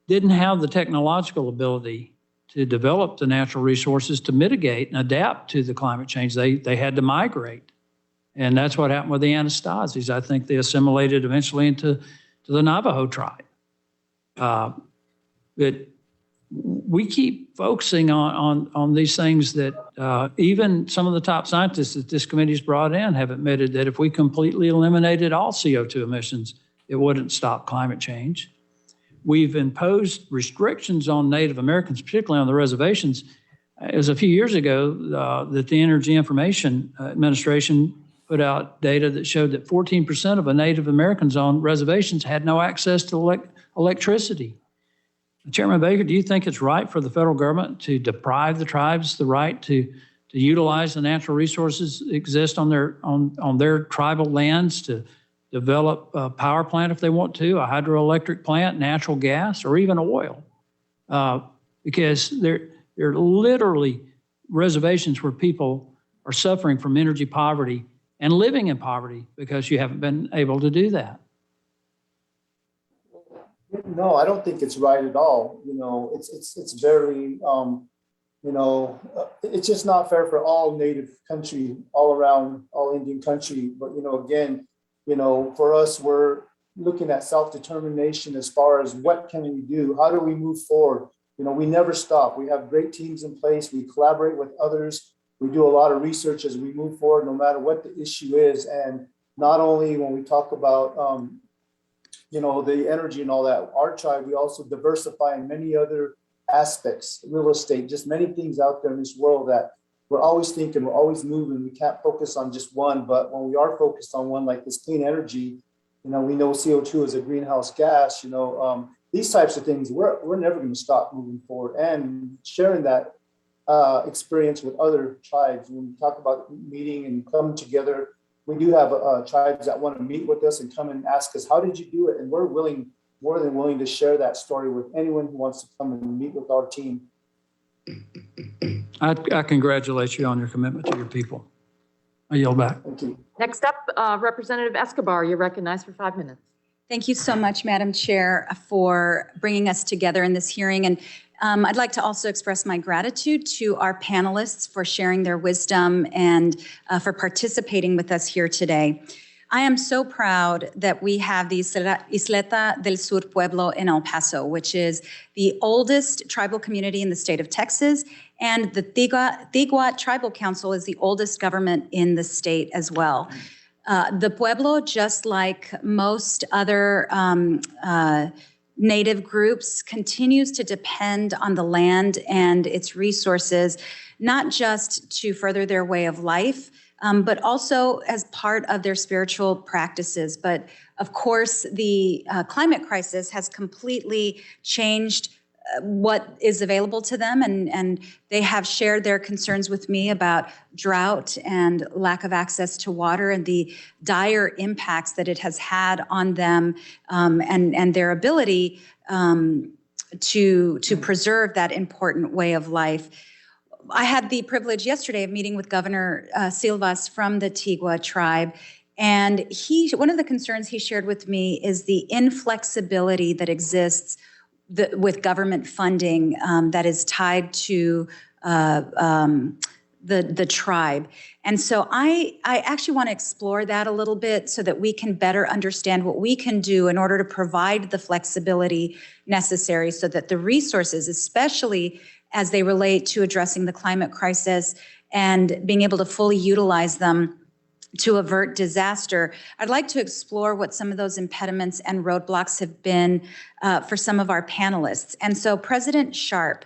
didn't have the technological ability to develop the natural resources to mitigate and adapt to the climate change. They had to migrate. And that's what happened with the Anastasies. I think they assimilated eventually into the Navajo tribe. But we keep focusing on these things that even some of the top scientists that this committee's brought in have admitted that if we completely eliminated all CO2 emissions, it wouldn't stop climate change. We've imposed restrictions on Native Americans, particularly on the reservations. It was a few years ago that the Energy Information Administration put out data that showed that 14% of the Native Americans on reservations had no access to electricity. Chairman Baker, do you think it's right for the federal government to deprive the tribes the right to utilize the natural resources that exist on their tribal lands, to develop a power plant if they want to, a hydroelectric plant, natural gas, or even oil? Because there are literally reservations where people are suffering from energy poverty and living in poverty because you haven't been able to do that. No, I don't think it's right at all. You know, it's very, you know, it's just not fair for all Native country, all around, all Indian country. But, you know, again, you know, for us, we're looking at self-determination as far as what can we do? How do we move forward? You know, we never stop. We have great teams in place. We collaborate with others. We do a lot of research as we move forward, no matter what the issue is. And not only when we talk about, you know, the energy and all that, our tribe, we also diversify in many other aspects, real estate, just many things out there in this world that we're always thinking, we're always moving. We can't focus on just one, but when we are focused on one, like this clean energy, you know, we know CO2 is a greenhouse gas, you know, these types of things, we're never going to stop moving forward and sharing that experience with other tribes. When we talk about meeting and coming together, we do have tribes that want to meet with us and come and ask us, how did you do it? And we're willing, more than willing, to share that story with anyone who wants to come and meet with our team. I congratulate you on your commitment to your people. I yield back. Thank you. Next up, Representative Escobar, you're recognized for 5 minutes. Thank you so much, Madam Chair, for bringing us together in this hearing. And I'd like to also express my gratitude to our panelists for sharing their wisdom and for participating with us here today. I am so proud that we have the Isleta del Sur Pueblo in El Paso, which is the oldest tribal community in the state of Texas, and the Tigua Tribal Council is the oldest government in the state as well. The Pueblo, just like most other Native groups, continues to depend on the land and its resources, not just to further their way of life, but also as part of their spiritual practices. But of course, the climate crisis has completely changed what is available to them, and they have shared their concerns with me about drought and lack of access to water and the dire impacts that it has had on them, and their ability to preserve that important way of life. I had the privilege yesterday of meeting with Governor Silvas from the Tigua tribe, and one of the concerns he shared with me is the inflexibility that exists with government funding that is tied to the tribe. And so I actually want to explore that a little bit so that we can better understand what we can do in order to provide the flexibility necessary so that the resources, especially as they relate to addressing the climate crisis and being able to fully utilize them, to avert disaster. I'd like to explore what some of those impediments and roadblocks have been for some of our panelists. And so President Sharp,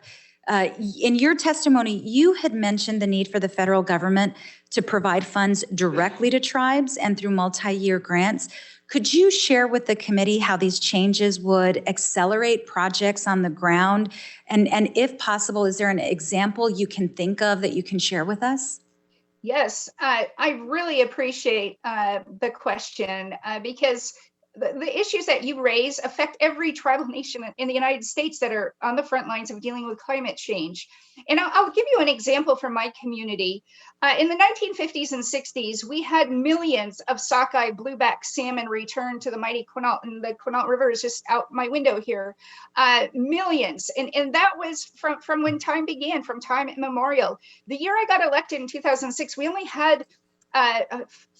in your testimony, you had mentioned the need for the federal government to provide funds directly to tribes and through multi-year grants. Could you share with the committee how these changes would accelerate projects on the ground? And if possible, is there an example you can think of that you can share with us? Yes, I really appreciate the question because the issues that you raise affect every tribal nation in the United States that are on the front lines of dealing with climate change. And I'll give you an example from my community. In the 1950s and 60s, we had millions of sockeye blueback salmon return to the mighty Quinault, and the Quinault River is just out my window here. Millions, and that was from when time began, from time immemorial. The year I got elected in 2006, we only had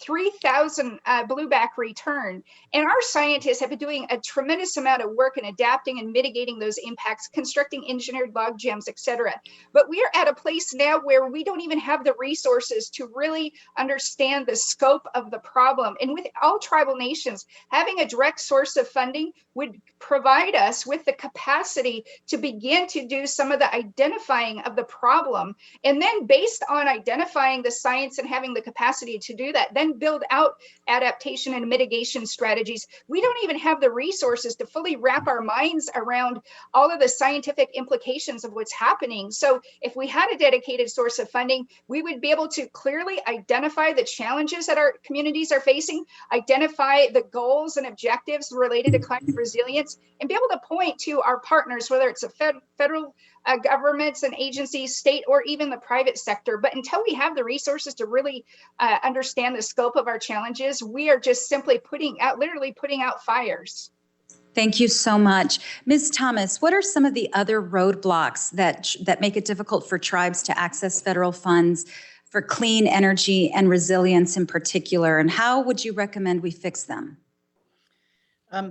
3,000 blueback return. And our scientists have been doing a tremendous amount of work in adapting and mitigating those impacts, constructing engineered log jams, et cetera. But we are at a place now where we don't even have the resources to really understand the scope of the problem. And with all tribal nations, having a direct source of funding would provide us with the capacity to begin to do some of the identifying of the problem. And then based on identifying the science and having the capacity to do that, then build out adaptation and mitigation strategies. We don't even have the resources to fully wrap our minds around all of the scientific implications of what's happening. So if we had a dedicated source of funding, we would be able to clearly identify the challenges that our communities are facing, identify the goals and objectives related to climate resilience, and be able to point to our partners, whether it's a federal governments and agencies, state, or even the private sector. But until we have the resources to really understand the scope of our challenges, we are just simply literally putting out fires. Thank you so much. Ms. Thomas, what are some of the other roadblocks that make it difficult for tribes to access federal funds for clean energy and resilience in particular, and how would you recommend we fix them?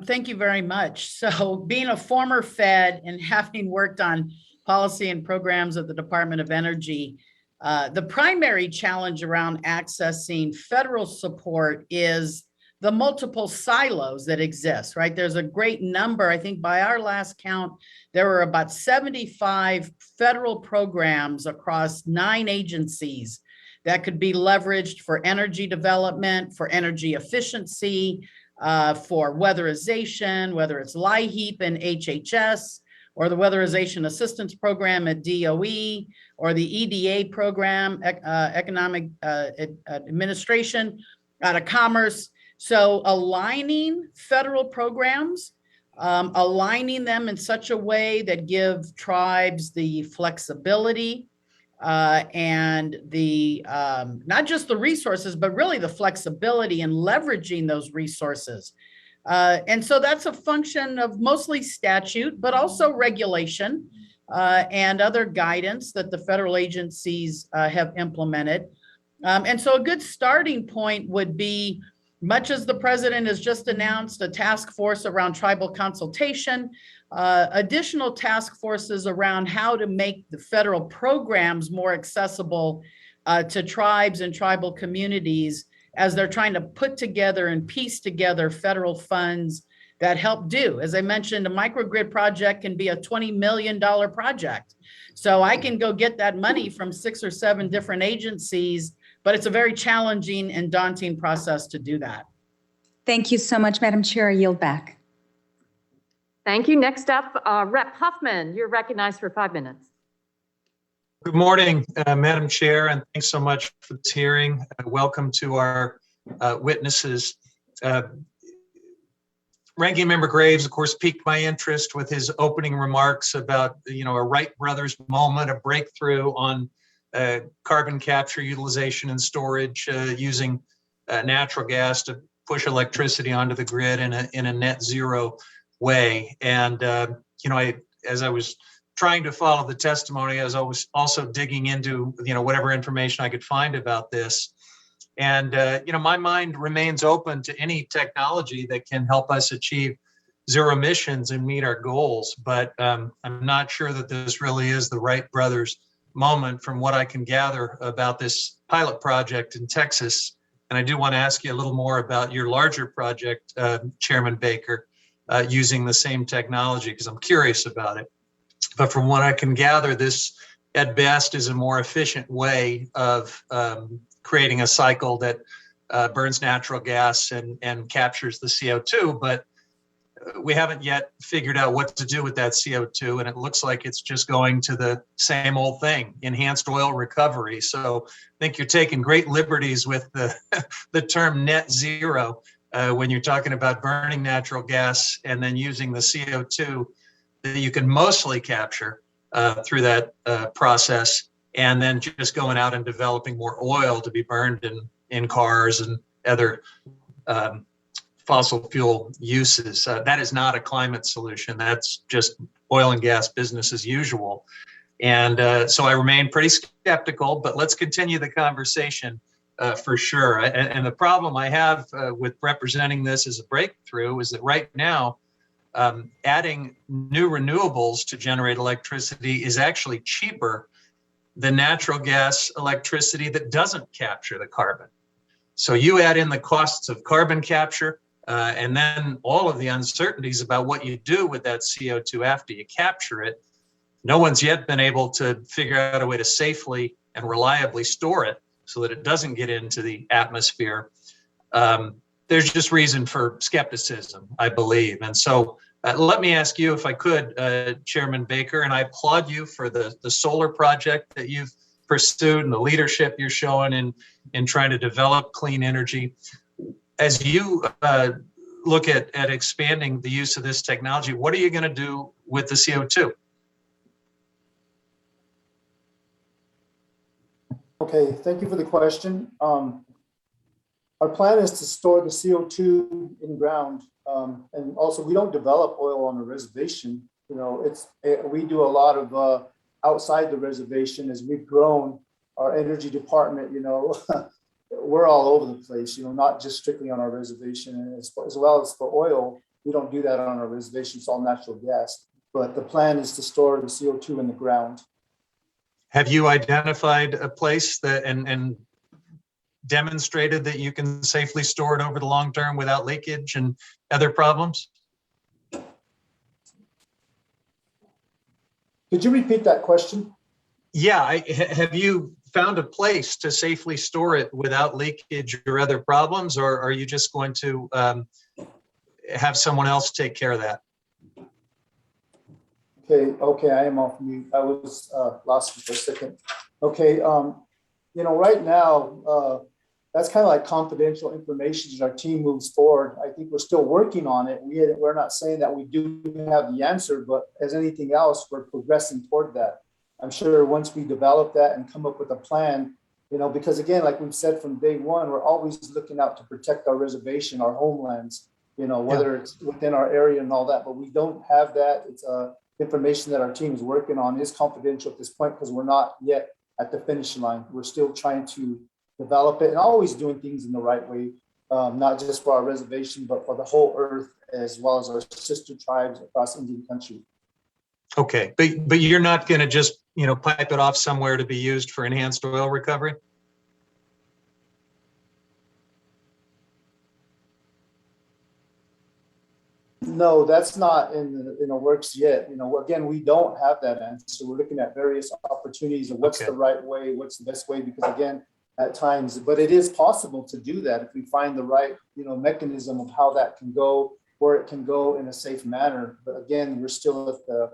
Thank you very much. So being a former Fed and having worked on policy and programs of the Department of Energy, the primary challenge around accessing federal support is the multiple silos that exist, right? There's a great number. I think by our last count, there were about 75 federal programs across 9 agencies that could be leveraged for energy development, for energy efficiency, for weatherization, whether it's LIHEAP and HHS, or the Weatherization Assistance Program at DOE, or the EDA program, Economic Administration out of Commerce. So aligning federal programs, aligning them in such a way that give tribes the flexibility and the not just the resources, but really the flexibility in leveraging those resources. And so that's a function of mostly statute, but also regulation and other guidance that the federal agencies have implemented. And so a good starting point would be, much as the president has just announced a task force around tribal consultation, additional task forces around how to make the federal programs more accessible to tribes and tribal communities as they're trying to put together and piece together federal funds that help do. As I mentioned, a microgrid project can be a $20 million project. So I can go get that money from 6 or 7 different agencies, but it's a very challenging and daunting process to do that. Thank you so much, Madam Chair. I yield back. Thank you. Next up, Rep. Huffman, you're recognized for 5 minutes. Good morning, Madam Chair, and thanks so much for this hearing. Welcome to our witnesses. Ranking Member Graves, of course, piqued my interest with his opening remarks about, a Wright brothers moment, a breakthrough on carbon capture, utilization, and storage using natural gas to push electricity onto the grid in a net zero way. And as I was trying to follow the testimony, as I was also digging into whatever information I could find about this. And my mind remains open to any technology that can help us achieve zero emissions and meet our goals. But I'm not sure that this really is the Wright brothers moment from what I can gather about this pilot project in Texas And I do want to ask you a little more about your larger project, Chairman Baker, using the same technology, because I'm curious about it. But from what I can gather, this at best is a more efficient way of creating a cycle that burns natural gas and captures the CO2. But we haven't yet figured out what to do with that CO2. And it looks like it's just going to the same old thing, enhanced oil recovery. So I think you're taking great liberties with the term net zero when you're talking about burning natural gas and then using the CO2 that you can mostly capture through that process, and then just going out and developing more oil to be burned in cars and other fossil fuel uses. That is not a climate solution. That's just oil and gas business as usual. And so I remain pretty skeptical, but let's continue the conversation for sure. And the problem I have with representing this as a breakthrough is that right now, adding new renewables to generate electricity is actually cheaper than natural gas electricity that doesn't capture the carbon. So you add in the costs of carbon capture and then all of the uncertainties about what you do with that CO2 after you capture it. No one's yet been able to figure out a way to safely and reliably store it so that it doesn't get into the atmosphere. There's just reason for skepticism, I believe. And so let me ask you, if I could, Chairman Baker, and I applaud you for the solar project that you've pursued and the leadership you're showing in trying to develop clean energy. As you look at expanding the use of this technology, what are you going to do with the CO2? Okay, thank you for the question. Our plan is to store the CO2 in ground. And also we don't develop oil on the reservation. You know, we do a lot of outside the reservation. As we've grown our energy department, you know, we're all over the place, you know, not just strictly on our reservation. And as well as for oil, we don't do that on our reservation. It's all natural gas. But the plan is to store the CO2 in the ground. Have you identified a place that and demonstrated that you can safely store it over the long term without leakage and other problems? Could you repeat that question? Yeah, have you found a place to safely store it without leakage or other problems, or are you just going to have someone else take care of that? Okay, I am off mute. I was lost for a second. Okay, you know, right now, that's kind of like confidential information as our team moves forward. I think we're still working on it. We're not saying that we do have the answer, but as anything else, we're progressing toward that. I'm sure once we develop that and come up with a plan, you know, because again, like we've said from day one, we're always looking out to protect our reservation, our homelands, you know, whether it's within our area and all that, but we don't have that. It's information that our team is working on is confidential at this point because we're not yet at the finish line. We're still trying to develop it and always doing things in the right way, not just for our reservation, but for the whole earth, as well as our sister tribes across Indian country. Okay, but you're not going to just, you know, pipe it off somewhere to be used for enhanced oil recovery? No, that's not in the works yet. You know, again, we don't have that answer. We're looking at various opportunities of what's the right way, what's the best way, because again, at times, but it is possible to do that if we find the right, you know, mechanism of how that can go, where it can go in a safe manner. But again, we're still at the,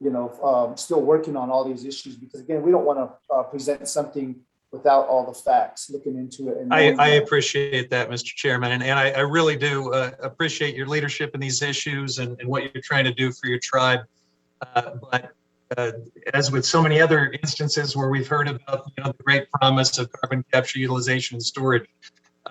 you know, still working on all these issues because again, we don't want to present something without all the facts, looking into it. And I appreciate that, Mr. Chairman. And I really do appreciate your leadership in these issues and what you're trying to do for your tribe. But as with so many other instances where we've heard about, you know, the great promise of carbon capture, utilization, and storage,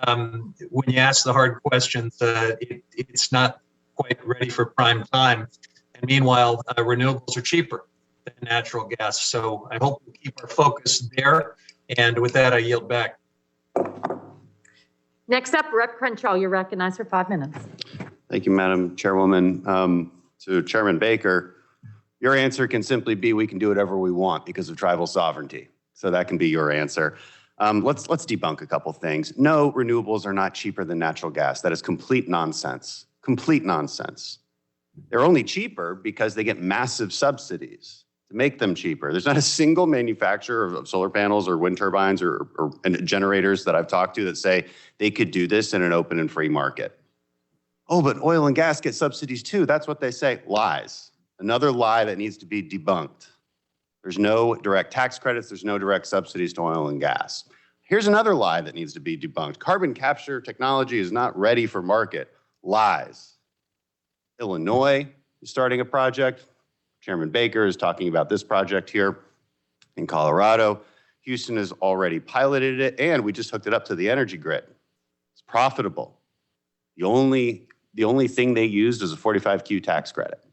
when you ask the hard questions, it's not quite ready for prime time. And meanwhile, renewables are cheaper than natural gas. So I hope we keep our focus there. And with that, I yield back. Next up, Rep. Crenshaw, you're recognized for 5 minutes. Thank you, Madam Chairwoman. To Chairman Baker, your answer can simply be we can do whatever we want because of tribal sovereignty. So that can be your answer. Let's debunk a couple things. No, renewables are not cheaper than natural gas. That is complete nonsense. Complete nonsense. They're only cheaper because they get massive subsidies to make them cheaper. There's not a single manufacturer of solar panels or wind turbines or generators that I've talked to that say they could do this in an open and free market. Oh, but oil and gas get subsidies too. That's what they say. Lies. Another lie that needs to be debunked. There's no direct tax credits. There's no direct subsidies to oil and gas. Here's another lie that needs to be debunked. Carbon capture technology is not ready for market. Lies. Illinois is starting a project. Chairman Baker is talking about this project here in Colorado. Houston has already piloted it, and we just hooked it up to the energy grid. It's profitable. The only thing they used is a 45Q tax credit.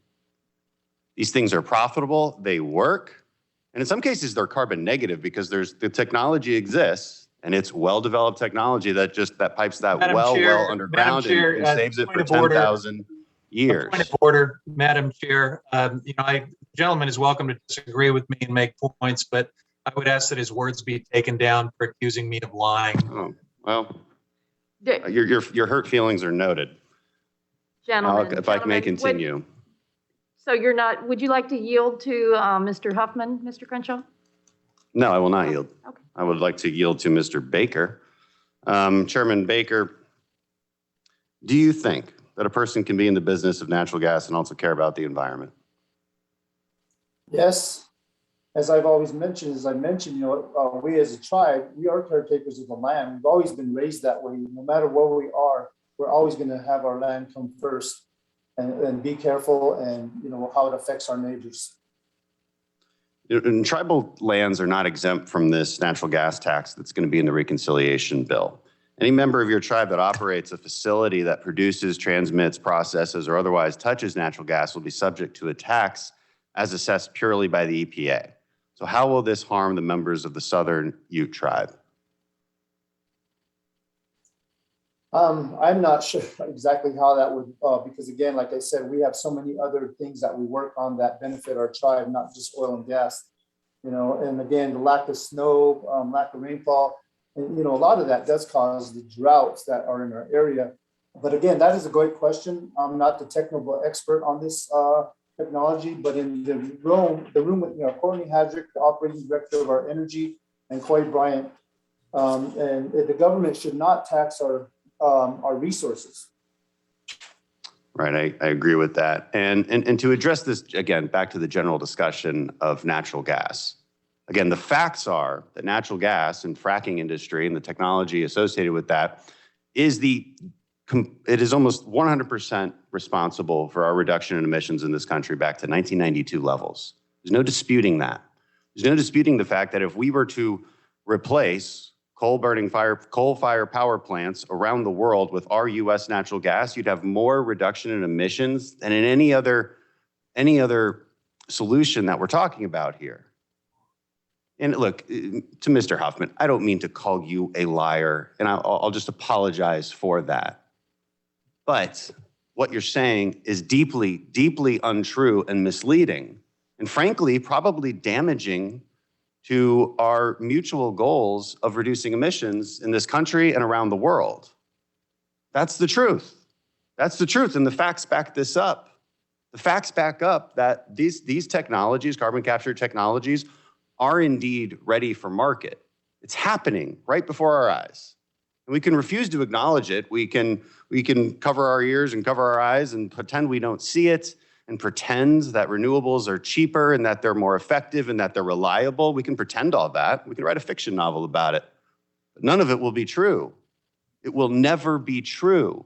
These things are profitable, they work, and in some cases they're carbon negative because the technology exists, and it's well-developed technology that pipes that well underground and saves it for 10,000 years. Point of order, Madam Chair. The gentleman is welcome to disagree with me and make points, but I would ask that his words be taken down for accusing me of lying. Oh, well, your hurt feelings are noted. Gentlemen, if I may continue. So you're not, would you like to yield to Mr. Huffman, Mr. Crenshaw? No, I will not yield. Okay. I would like to yield to Mr. Baker. Chairman Baker, do you think that a person can be in the business of natural gas and also care about the environment? Yes. As I've always mentioned, we as a tribe, we are caretakers of the land. We've always been raised that way. No matter where we are, we're always going to have our land come first and be careful and, how it affects our neighbors. And tribal lands are not exempt from this natural gas tax that's going to be in the reconciliation bill. Any member of your tribe that operates a facility that produces, transmits, processes, or otherwise touches natural gas will be subject to a tax as assessed purely by the EPA. So how will this harm the members of the Southern Ute tribe? I'm not sure exactly how that would, because again, like I said, we have so many other things that we work on that benefit our tribe, not just oil and gas, and again, the lack of snow, lack of rainfall, and, a lot of that does cause the droughts that are in our area. But again, that is a great question. I'm not the technical expert on this technology, but in the room with Courtney Hadrick, the operating director of our energy, and Coy Bryant, and the government should not tax our resources. Right, I agree with that. And to address this, again, back to the general discussion of natural gas. Again, the facts are that natural gas and fracking industry and the technology associated with that it is almost 100% responsible for our reduction in emissions in this country back to 1992 levels. There's no disputing that. There's no disputing the fact that if we were to replace coal-fired power plants around the world with our U.S. natural gas, you'd have more reduction in emissions than in any other solution that we're talking about here. And look, to Mr. Huffman, I don't mean to call you a liar, and I'll just apologize for that. But what you're saying is deeply, deeply untrue and misleading, and frankly, probably damaging to our mutual goals of reducing emissions in this country and around the world. That's the truth. That's the truth, and the facts back this up. The facts back up that these technologies, carbon capture technologies, are indeed ready for market. It's happening right before our eyes. And we can refuse to acknowledge it. We can cover our ears and cover our eyes and pretend we don't see it and pretend that renewables are cheaper and that they're more effective and that they're reliable. We can pretend all that. We can write a fiction novel about it. But none of it will be true. It will never be true.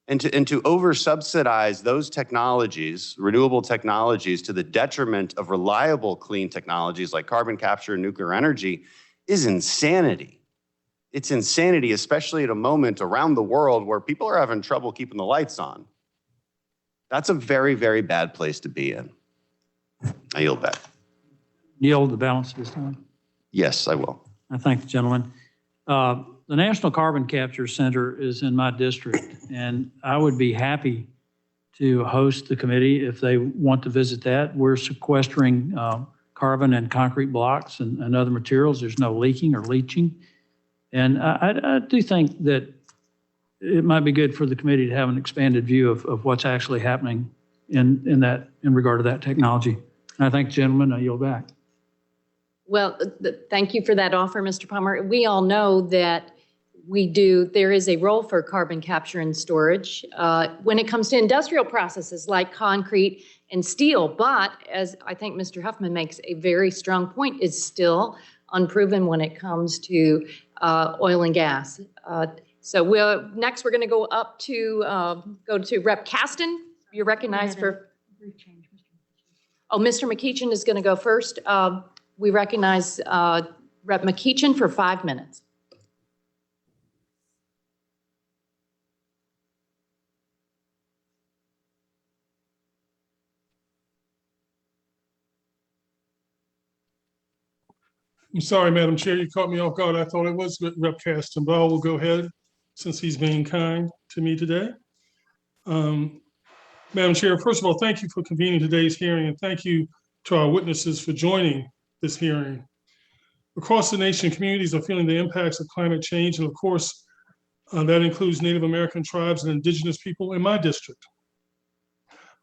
And to over-subsidize those technologies, renewable technologies, to the detriment of reliable clean technologies like carbon capture and nuclear energy is insanity. It's insanity, especially at a moment around the world where people are having trouble keeping the lights on. That's a very, very bad place to be in. I yield back. Yield the balance this time. Yes, I will. I thank the gentleman. The National Carbon Capture Center is in my district, and I would be happy to host the committee if they want to visit that. We're sequestering carbon and concrete blocks and other materials. There's no leaking or leaching. And I do think that it might be good for the committee to have an expanded view of what's actually happening in regard to that technology. And I thank the gentleman. I yield back. Well, thank you for that offer, Mr. Palmer. We all know that there is a role for carbon capture and storage when it comes to industrial processes like concrete and steel. But as I think Mr. Huffman makes a very strong point, is still unproven when it comes to oil and gas. So next we're going to go up to Rep. Caston. You're recognized for. Oh, Mr. McEachin is going to go first. We recognize Rep. McEachin for 5 minutes. I'm sorry, Madam Chair, you caught me off guard. I thought it was Rep. Caston, but I will go ahead since he's being kind to me today. Madam Chair, first of all, thank you for convening today's hearing, and thank you to our witnesses for joining this hearing. Across the nation, communities are feeling the impacts of climate change, and of course, that includes Native American tribes and indigenous people in my district.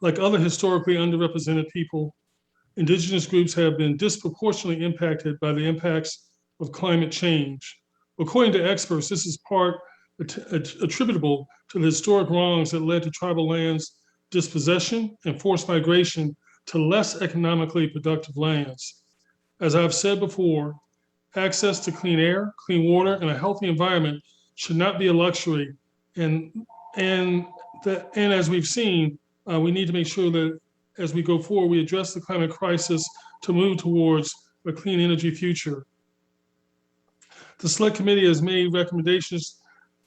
Like other historically underrepresented people, indigenous groups have been disproportionately impacted by the impacts of climate change. According to experts, this is part attributable to the historic wrongs that led to tribal lands dispossession and forced migration to less economically productive lands. As I've said before, access to clean air, clean water, and a healthy environment should not be a luxury. And as we've seen, we need to make sure that as we go forward, we address the climate crisis to move towards a clean energy future. The Select Committee has made recommendations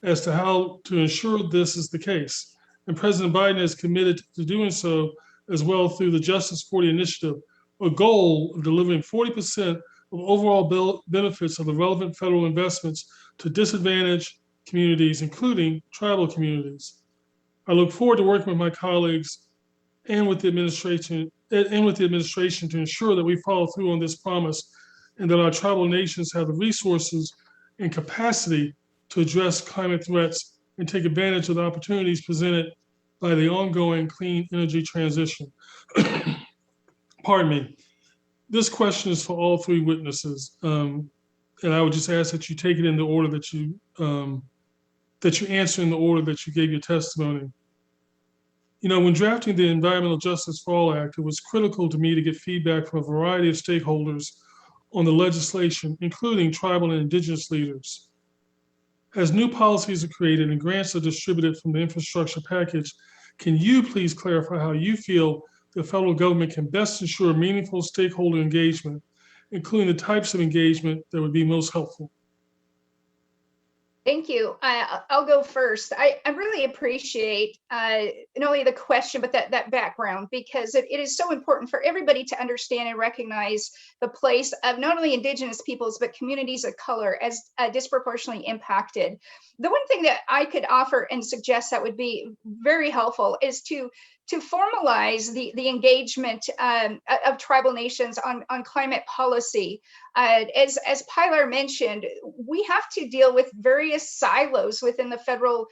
as to how to ensure this is the case. And President Biden is committed to doing so as well through the Justice 40 initiative, a goal of delivering 40% of overall benefits of the relevant federal investments to disadvantaged communities, including tribal communities. I look forward to working with my colleagues and with the administration to ensure that we follow through on this promise and that our tribal nations have the resources and capacity to address climate threats and take advantage of the opportunities presented by the ongoing clean energy transition. Pardon me. This question is for all three witnesses. And I would just ask that you take it in the order that you answer in the order that you gave your testimony. You know, when drafting the Environmental Justice for All Act, it was critical to me to get feedback from a variety of stakeholders on the legislation, including tribal and indigenous leaders. As new policies are created and grants are distributed from the infrastructure package, can you please clarify how you feel the federal government can best ensure meaningful stakeholder engagement, including the types of engagement that would be most helpful? Thank you. I'll go first. I really appreciate not only the question, but that background, because it is so important for everybody to understand and recognize the place of not only Indigenous peoples, but communities of color as disproportionately impacted. The one thing that I could offer and suggest that would be very helpful is to formalize the engagement of tribal nations on climate policy. As Pilar mentioned, we have to deal with various silos within the federal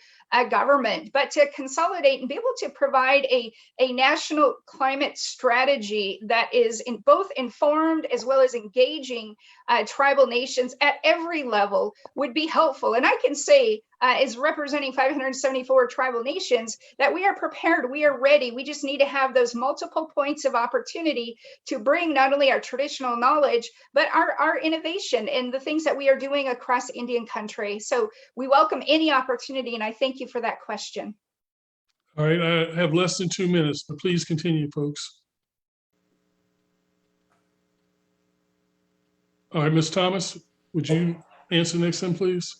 government, but to consolidate and be able to provide a national climate strategy that is both informed as well as engaging tribal nations at every level would be helpful. And I can say, as representing 574 tribal nations, that we are prepared, we are ready. We just need to have those multiple points of opportunity to bring not only our traditional knowledge, but our innovation and the things that we are doing across Indian country. So we welcome any opportunity, and I thank you for that question. All right, I have less than 2 minutes, but please continue, folks. All right, Ms. Thomas, would you answer next then, please?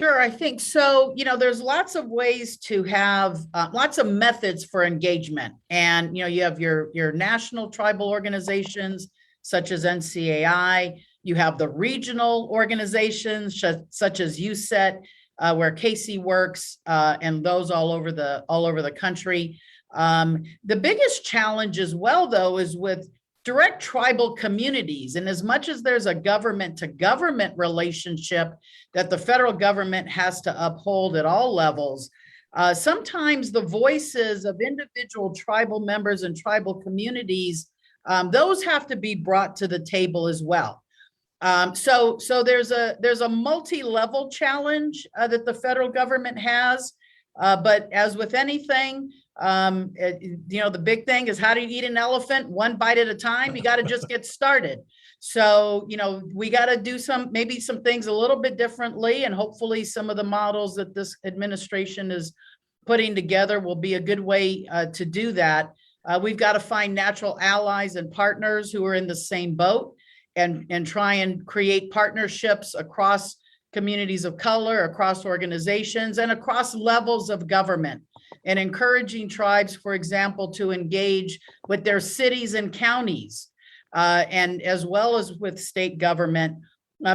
Sure, I think so. You know, there's lots of ways to have lots of methods for engagement. And, you know, you have your national tribal organizations, such as NCAI. You have the regional organizations, such as USET, where Casey works, and those all over the country. The biggest challenge as well, though, is with direct tribal communities. And as much as there's a government to government relationship that the federal government has to uphold at all levels, sometimes the voices of individual tribal members and tribal communities, those have to be brought to the table as well. So there's a multi-level challenge that the federal government has, but as with anything, the big thing is, how do you eat an elephant? One bite at a time. You got to just get started. So, we got to do maybe some things a little bit differently, and hopefully some of the models that this administration is putting together will be a good way to do that. We've got to find natural allies and partners who are in the same boat, and try and create partnerships across communities of color, across organizations, and across levels of government, and encouraging tribes, for example, to engage with their cities and counties, and as well as with state government,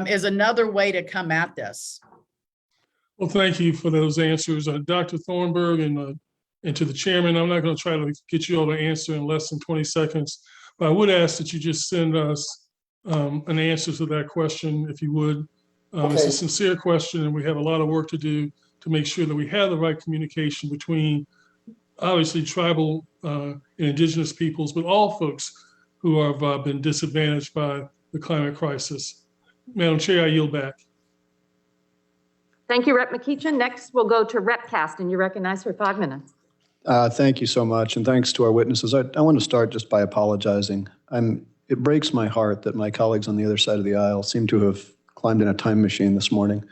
is another way to come at this. Well, thank you for those answers, Dr. Thornburg, and to the chairman. I'm not going to try to get you all to answer in less than 20 seconds, but I would ask that you just send us an answer to that question, if you would. It's a sincere question, and we have a lot of work to do to make sure that we have the right communication between, obviously, tribal and indigenous peoples, but all folks who have been disadvantaged by the climate crisis. Madam Chair, I yield back. Thank you, Rep. McEachin. Next, we'll go to Rep. Cast, and you're recognized for 5 minutes. Thank you so much, and thanks to our witnesses. I want to start just by apologizing. It breaks my heart that my colleagues on the other side of the aisle seem to have climbed in a time machine this morning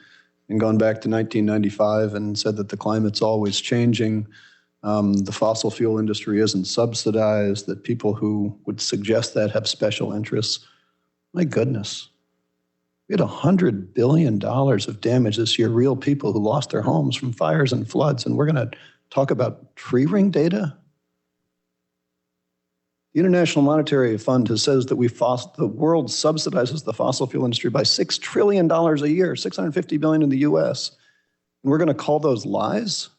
and gone back to 1995 and said that the climate's always changing, the fossil fuel industry isn't subsidized, that people who would suggest that have special interests. My goodness. We had $100 billion of damage this year, real people who lost their homes from fires and floods, and we're going to talk about tree ring data? The International Monetary Fund says that the world subsidizes the fossil fuel industry by $6 trillion a year, $650 billion in the US. And we're going to call those lies?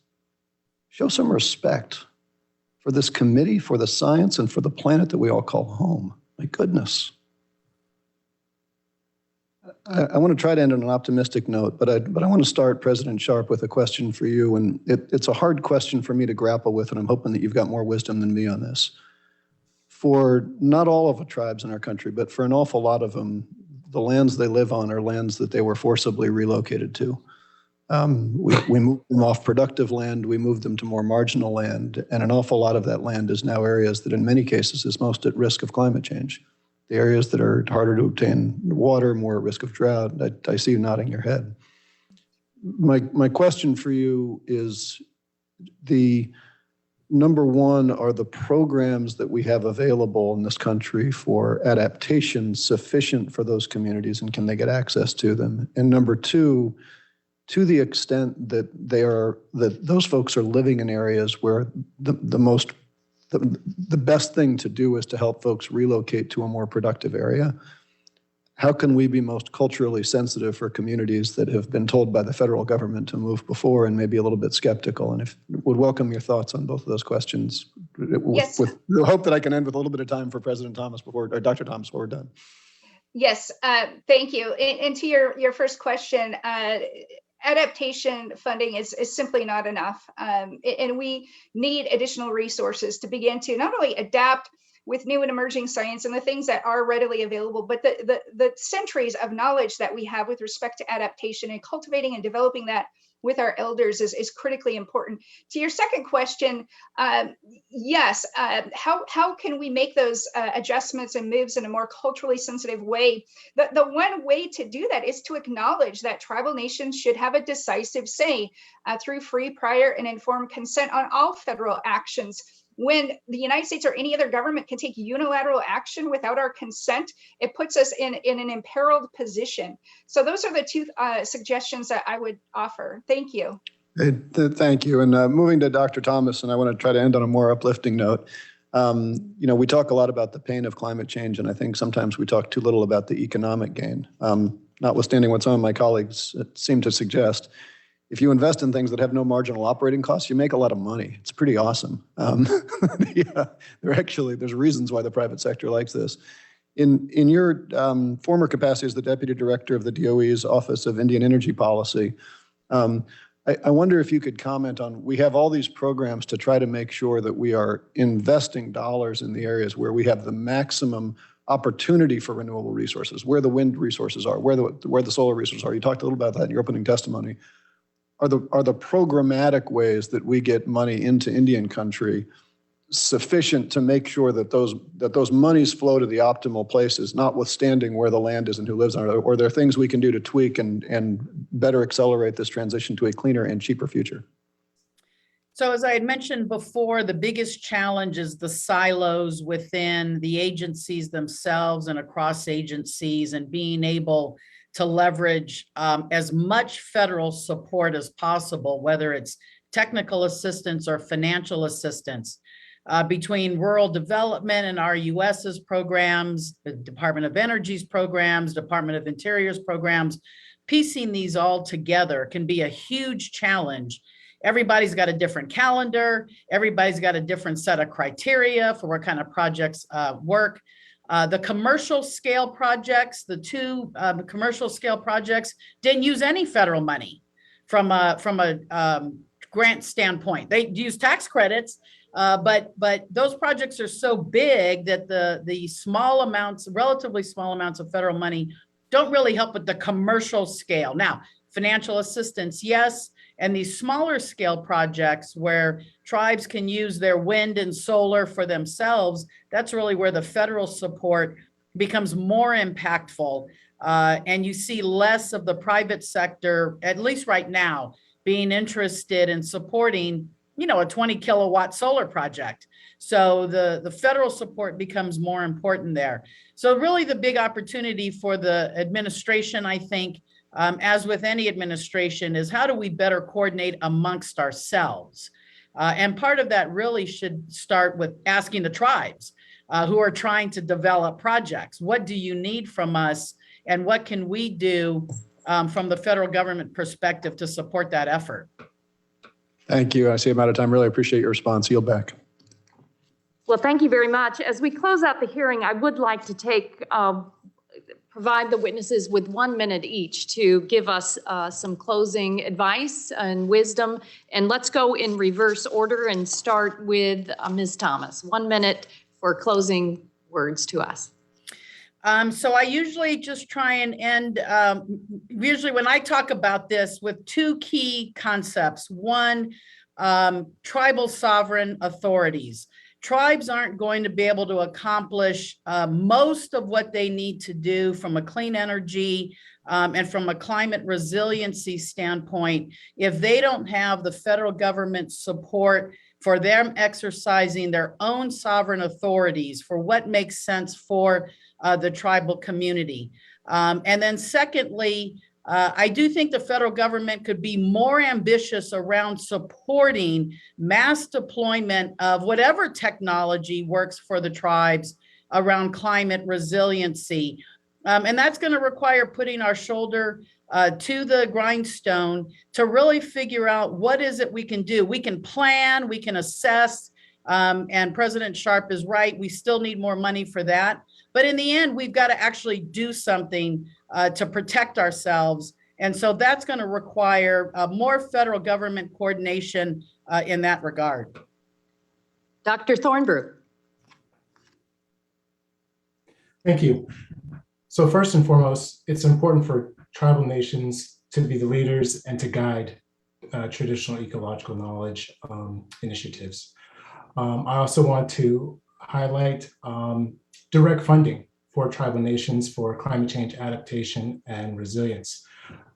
Show some respect for this committee, for the science, and for the planet that we all call home. My goodness. I want to try to end on an optimistic note, but I want to start, President Sharp, with a question for you. And it's a hard question for me to grapple with, and I'm hoping that you've got more wisdom than me on this. For not all of the tribes in our country, but for an awful lot of them, the lands they live on are lands that they were forcibly relocated to. We moved them off productive land, we moved them to more marginal land, and an awful lot of that land is now areas that in many cases is most at risk of climate change. The areas that are harder to obtain water, more at risk of drought. I see you nodding your head. My question for you is, the number one, are the programs that we have available in this country for adaptation sufficient for those communities, and can they get access to them? And number two, to the extent that those folks are living in areas where the best thing to do is to help folks relocate to a more productive area, how can we be most culturally sensitive for communities that have been told by the federal government to move before and maybe a little bit skeptical? And would welcome your thoughts on both of those questions. Yes. With the hope that I can end with a little bit of time for President Thomas or Dr. Thomas before we're done. Yes, thank you. And to your first question, adaptation funding is simply not enough. And we need additional resources to begin to not only adapt with new and emerging science and the things that are readily available, but the centuries of knowledge that we have with respect to adaptation, and cultivating and developing that with our elders is critically important. To your second question, yes, how can we make those adjustments and moves in a more culturally sensitive way? The one way to do that is to acknowledge that tribal nations should have a decisive say through free, prior, and informed consent on all federal actions. When the United States or any other government can take unilateral action without our consent, it puts us in an imperiled position. So those are the two suggestions that I would offer. Thank you. Thank you. And moving to Dr. Thomas, and I want to try to end on a more uplifting note. We talk a lot about the pain of climate change, and I think sometimes we talk too little about the economic gain. Notwithstanding what some of my colleagues seem to suggest, if you invest in things that have no marginal operating costs, you make a lot of money. It's pretty awesome. Yeah, there's reasons why the private sector likes this. In your former capacity as the Deputy Director of the DOE's Office of Indian Energy Policy, I wonder if you could comment on, we have all these programs to try to make sure that we are investing dollars in the areas where we have the maximum opportunity for renewable resources, where the wind resources are, where the solar resources are. You talked a little about that in your opening testimony. Are the programmatic ways that we get money into Indian country sufficient to make sure that those monies flow to the optimal places, notwithstanding where the land is and who lives on it? Or are there things we can do to tweak and better accelerate this transition to a cleaner and cheaper future? So as I had mentioned before, the biggest challenge is the silos within the agencies themselves and across agencies, and being able to leverage as much federal support as possible, whether it's technical assistance or financial assistance. Between rural development and RUS's programs, the Department of Energy's programs, Department of Interior's programs, piecing these all together can be a huge challenge. Everybody's got a different calendar. Everybody's got a different set of criteria for what kind of projects work. The commercial scale projects, the two commercial scale projects didn't use any federal money from a grant standpoint. They use tax credits, but those projects are so big that the small amounts, relatively small amounts of federal money don't really help with the commercial scale. Now, financial assistance, yes, and these smaller scale projects where tribes can use their wind and solar for themselves, that's really where the federal support becomes more impactful. And you see less of the private sector, at least right now, being interested in supporting, a 20 kilowatt solar project. So the federal support becomes more important there. So really the big opportunity for the administration, I think, as with any administration, is how do we better coordinate amongst ourselves? And part of that really should start with asking the tribes who are trying to develop projects, what do you need from us, and what can we do from the federal government perspective to support that effort? Thank you. I see I'm out of time. Really appreciate your response. Yield back. Well, thank you very much. As we close out the hearing, I would like to provide the witnesses with 1 minute each to give us some closing advice and wisdom. And let's go in reverse order and start with Ms. Thomas. 1 minute for closing words to us. So I usually just try and end, usually when I talk about this, with two key concepts. One, tribal sovereign authorities. Tribes aren't going to be able to accomplish most of what they need to do from a clean energy and from a climate resiliency standpoint if they don't have the federal government support for them exercising their own sovereign authorities for what makes sense for the tribal community. And then secondly, I do think the federal government could be more ambitious around supporting mass deployment of whatever technology works for the tribes around climate resiliency. And that's going to require putting our shoulder to the grindstone to really figure out what is it we can do. We can plan, we can assess, and President Sharp is right, we still need more money for that. But in the end, we've got to actually do something to protect ourselves. And so that's going to require more federal government coordination in that regard. Dr. Thornbrew. Thank you. So first and foremost, it's important for tribal nations to be the leaders and to guide traditional ecological knowledge initiatives. I also want to highlight direct funding for tribal nations for climate change adaptation and resilience.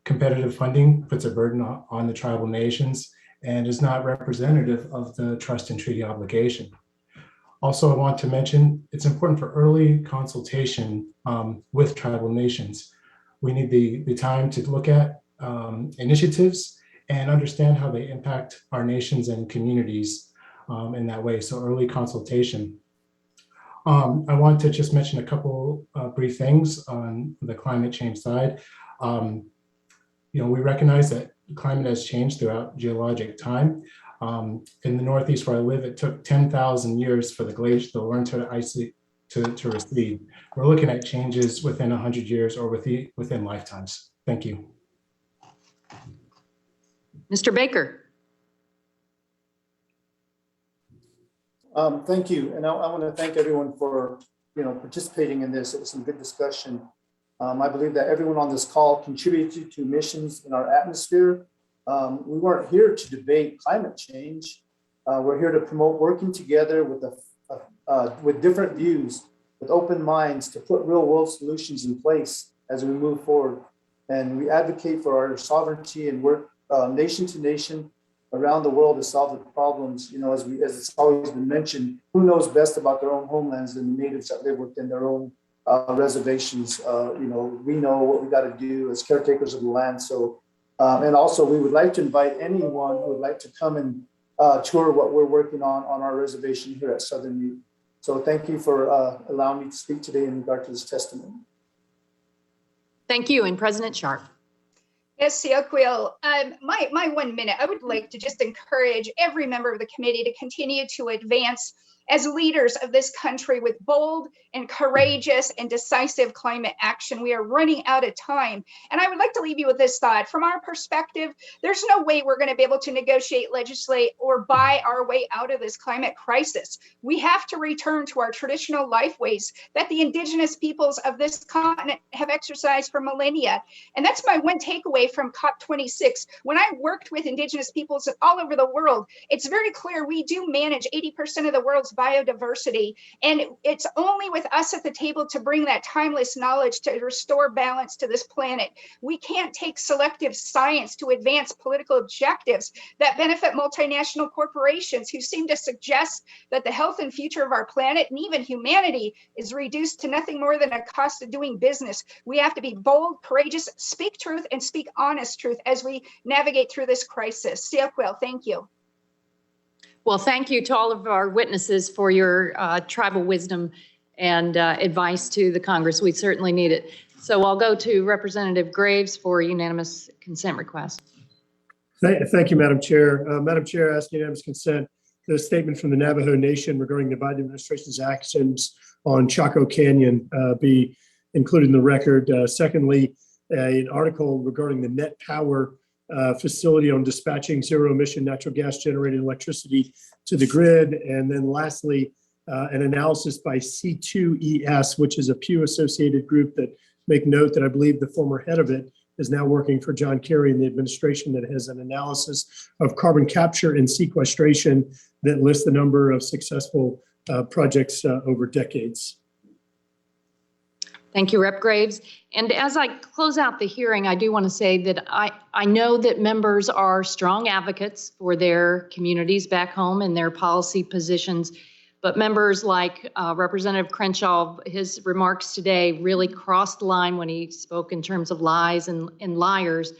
Competitive funding puts a burden on the tribal nations and is not representative of the trust and treaty obligation. Also, I want to mention it's important for early consultation with tribal nations. We need the time to look at initiatives and understand how they impact our nations and communities in that way. So early consultation. I want to just mention a couple brief things on the climate change side. We recognize that climate has changed throughout geologic time. In the Northeast where I live, it took 10,000 years for the glacier, the Laurentide ice to recede. We're looking at changes within 100 years or within lifetimes. Thank you. Mr. Baker. Thank you. And I want to thank everyone for, participating in this. It was some good discussion. I believe that everyone on this call contributed to emissions in our atmosphere. We weren't here to debate climate change. We're here to promote working together with different views, with open minds to put real world solutions in place as we move forward. And we advocate for our sovereignty and work nation to nation around the world to solve the problems. As it's always been mentioned, who knows best about their own homelands than the natives that live within their own reservations. We know what we got to do as caretakers of the land. So, and also we would like to invite anyone who would like to come and tour what we're working on our reservation here at Southern Ute. So thank you for allowing me to speak today in regard to this testimony. Thank you. And President Sharp. Yes, Seoquil. My 1 minute, I would like to just encourage every member of the committee to continue to advance as leaders of this country with bold and courageous and decisive climate action. We are running out of time. And I would like to leave you with this thought. From our perspective, there's no way we're going to be able to negotiate, legislate, or buy our way out of this climate crisis. We have to return to our traditional life ways that the indigenous peoples of this continent have exercised for millennia. And that's my one takeaway from COP26. When I worked with indigenous peoples all over the world, it's very clear we do manage 80% of the world's biodiversity. And it's only with us at the table to bring that timeless knowledge to restore balance to this planet. We can't take selective science to advance political objectives that benefit multinational corporations who seem to suggest that the health and future of our planet and even humanity is reduced to nothing more than a cost of doing business. We have to be bold, courageous, speak truth, and speak honest truth as we navigate through this crisis. Seoquil, thank you. Well, thank you to all of our witnesses for your tribal wisdom and advice to the Congress. We certainly need it. So I'll go to Representative Graves for unanimous consent request. Thank you, Madam Chair. Madam Chair, I ask unanimous consent that a statement from the Navajo Nation regarding the Biden administration's actions on Chaco Canyon be included in the record. Secondly, an article regarding the Net Power facility on dispatching zero emission natural gas generated electricity to the grid. And then lastly, an analysis by C2ES, which is a Pew Associated group that make note that I believe the former head of it is now working for John Kerry in the administration, that has an analysis of carbon capture and sequestration that lists the number of successful projects over decades. Thank you, Rep. Graves. And as I close out the hearing, I do want to say that I know that members are strong advocates for their communities back home and their policy positions, but members like Representative Crenshaw, his remarks today really crossed the line when he spoke in terms of lies and liars.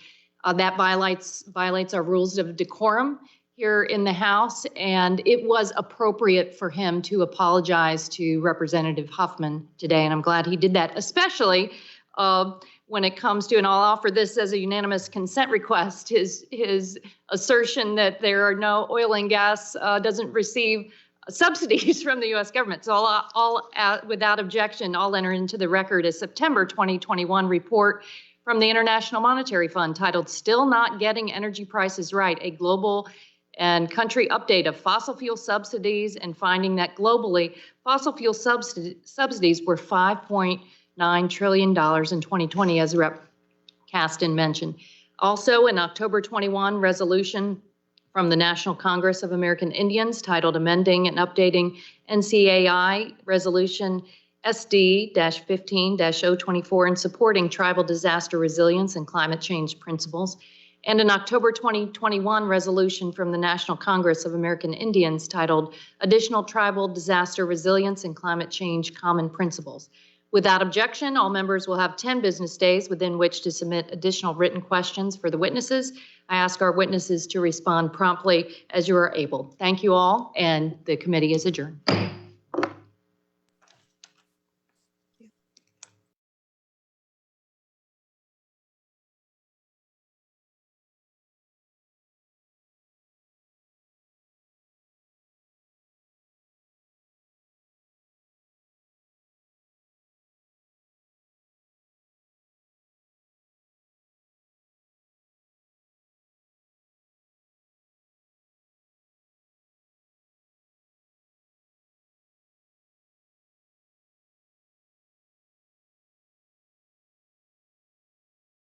That violates our rules of decorum here in the House, and it was appropriate for him to apologize to Representative Huffman today, and I'm glad he did that, especially when it comes to, and I'll offer this as a unanimous consent request, his assertion that there are no oil and gas doesn't receive subsidies from the U.S. government. So all without objection, I'll enter into the record a September 2021 report from the International Monetary Fund titled "Still Not Getting Energy Prices Right, a Global and Country Update of Fossil Fuel Subsidies," and finding that globally, fossil fuel subsidies were $5.9 trillion in 2020, as Rep. Caston mentioned. Also, an October 21 resolution from the National Congress of American Indians titled "Amending and Updating NCAI Resolution SD-15-024 and Supporting Tribal Disaster Resilience and Climate Change Principles," and an October 2021 resolution from the National Congress of American Indians titled "Additional Tribal Disaster Resilience and Climate Change Common Principles." Without objection, all members will have 10 business days within which to submit additional written questions for the witnesses. I ask our witnesses to respond promptly as you are able. Thank you all, and the committee is adjourned.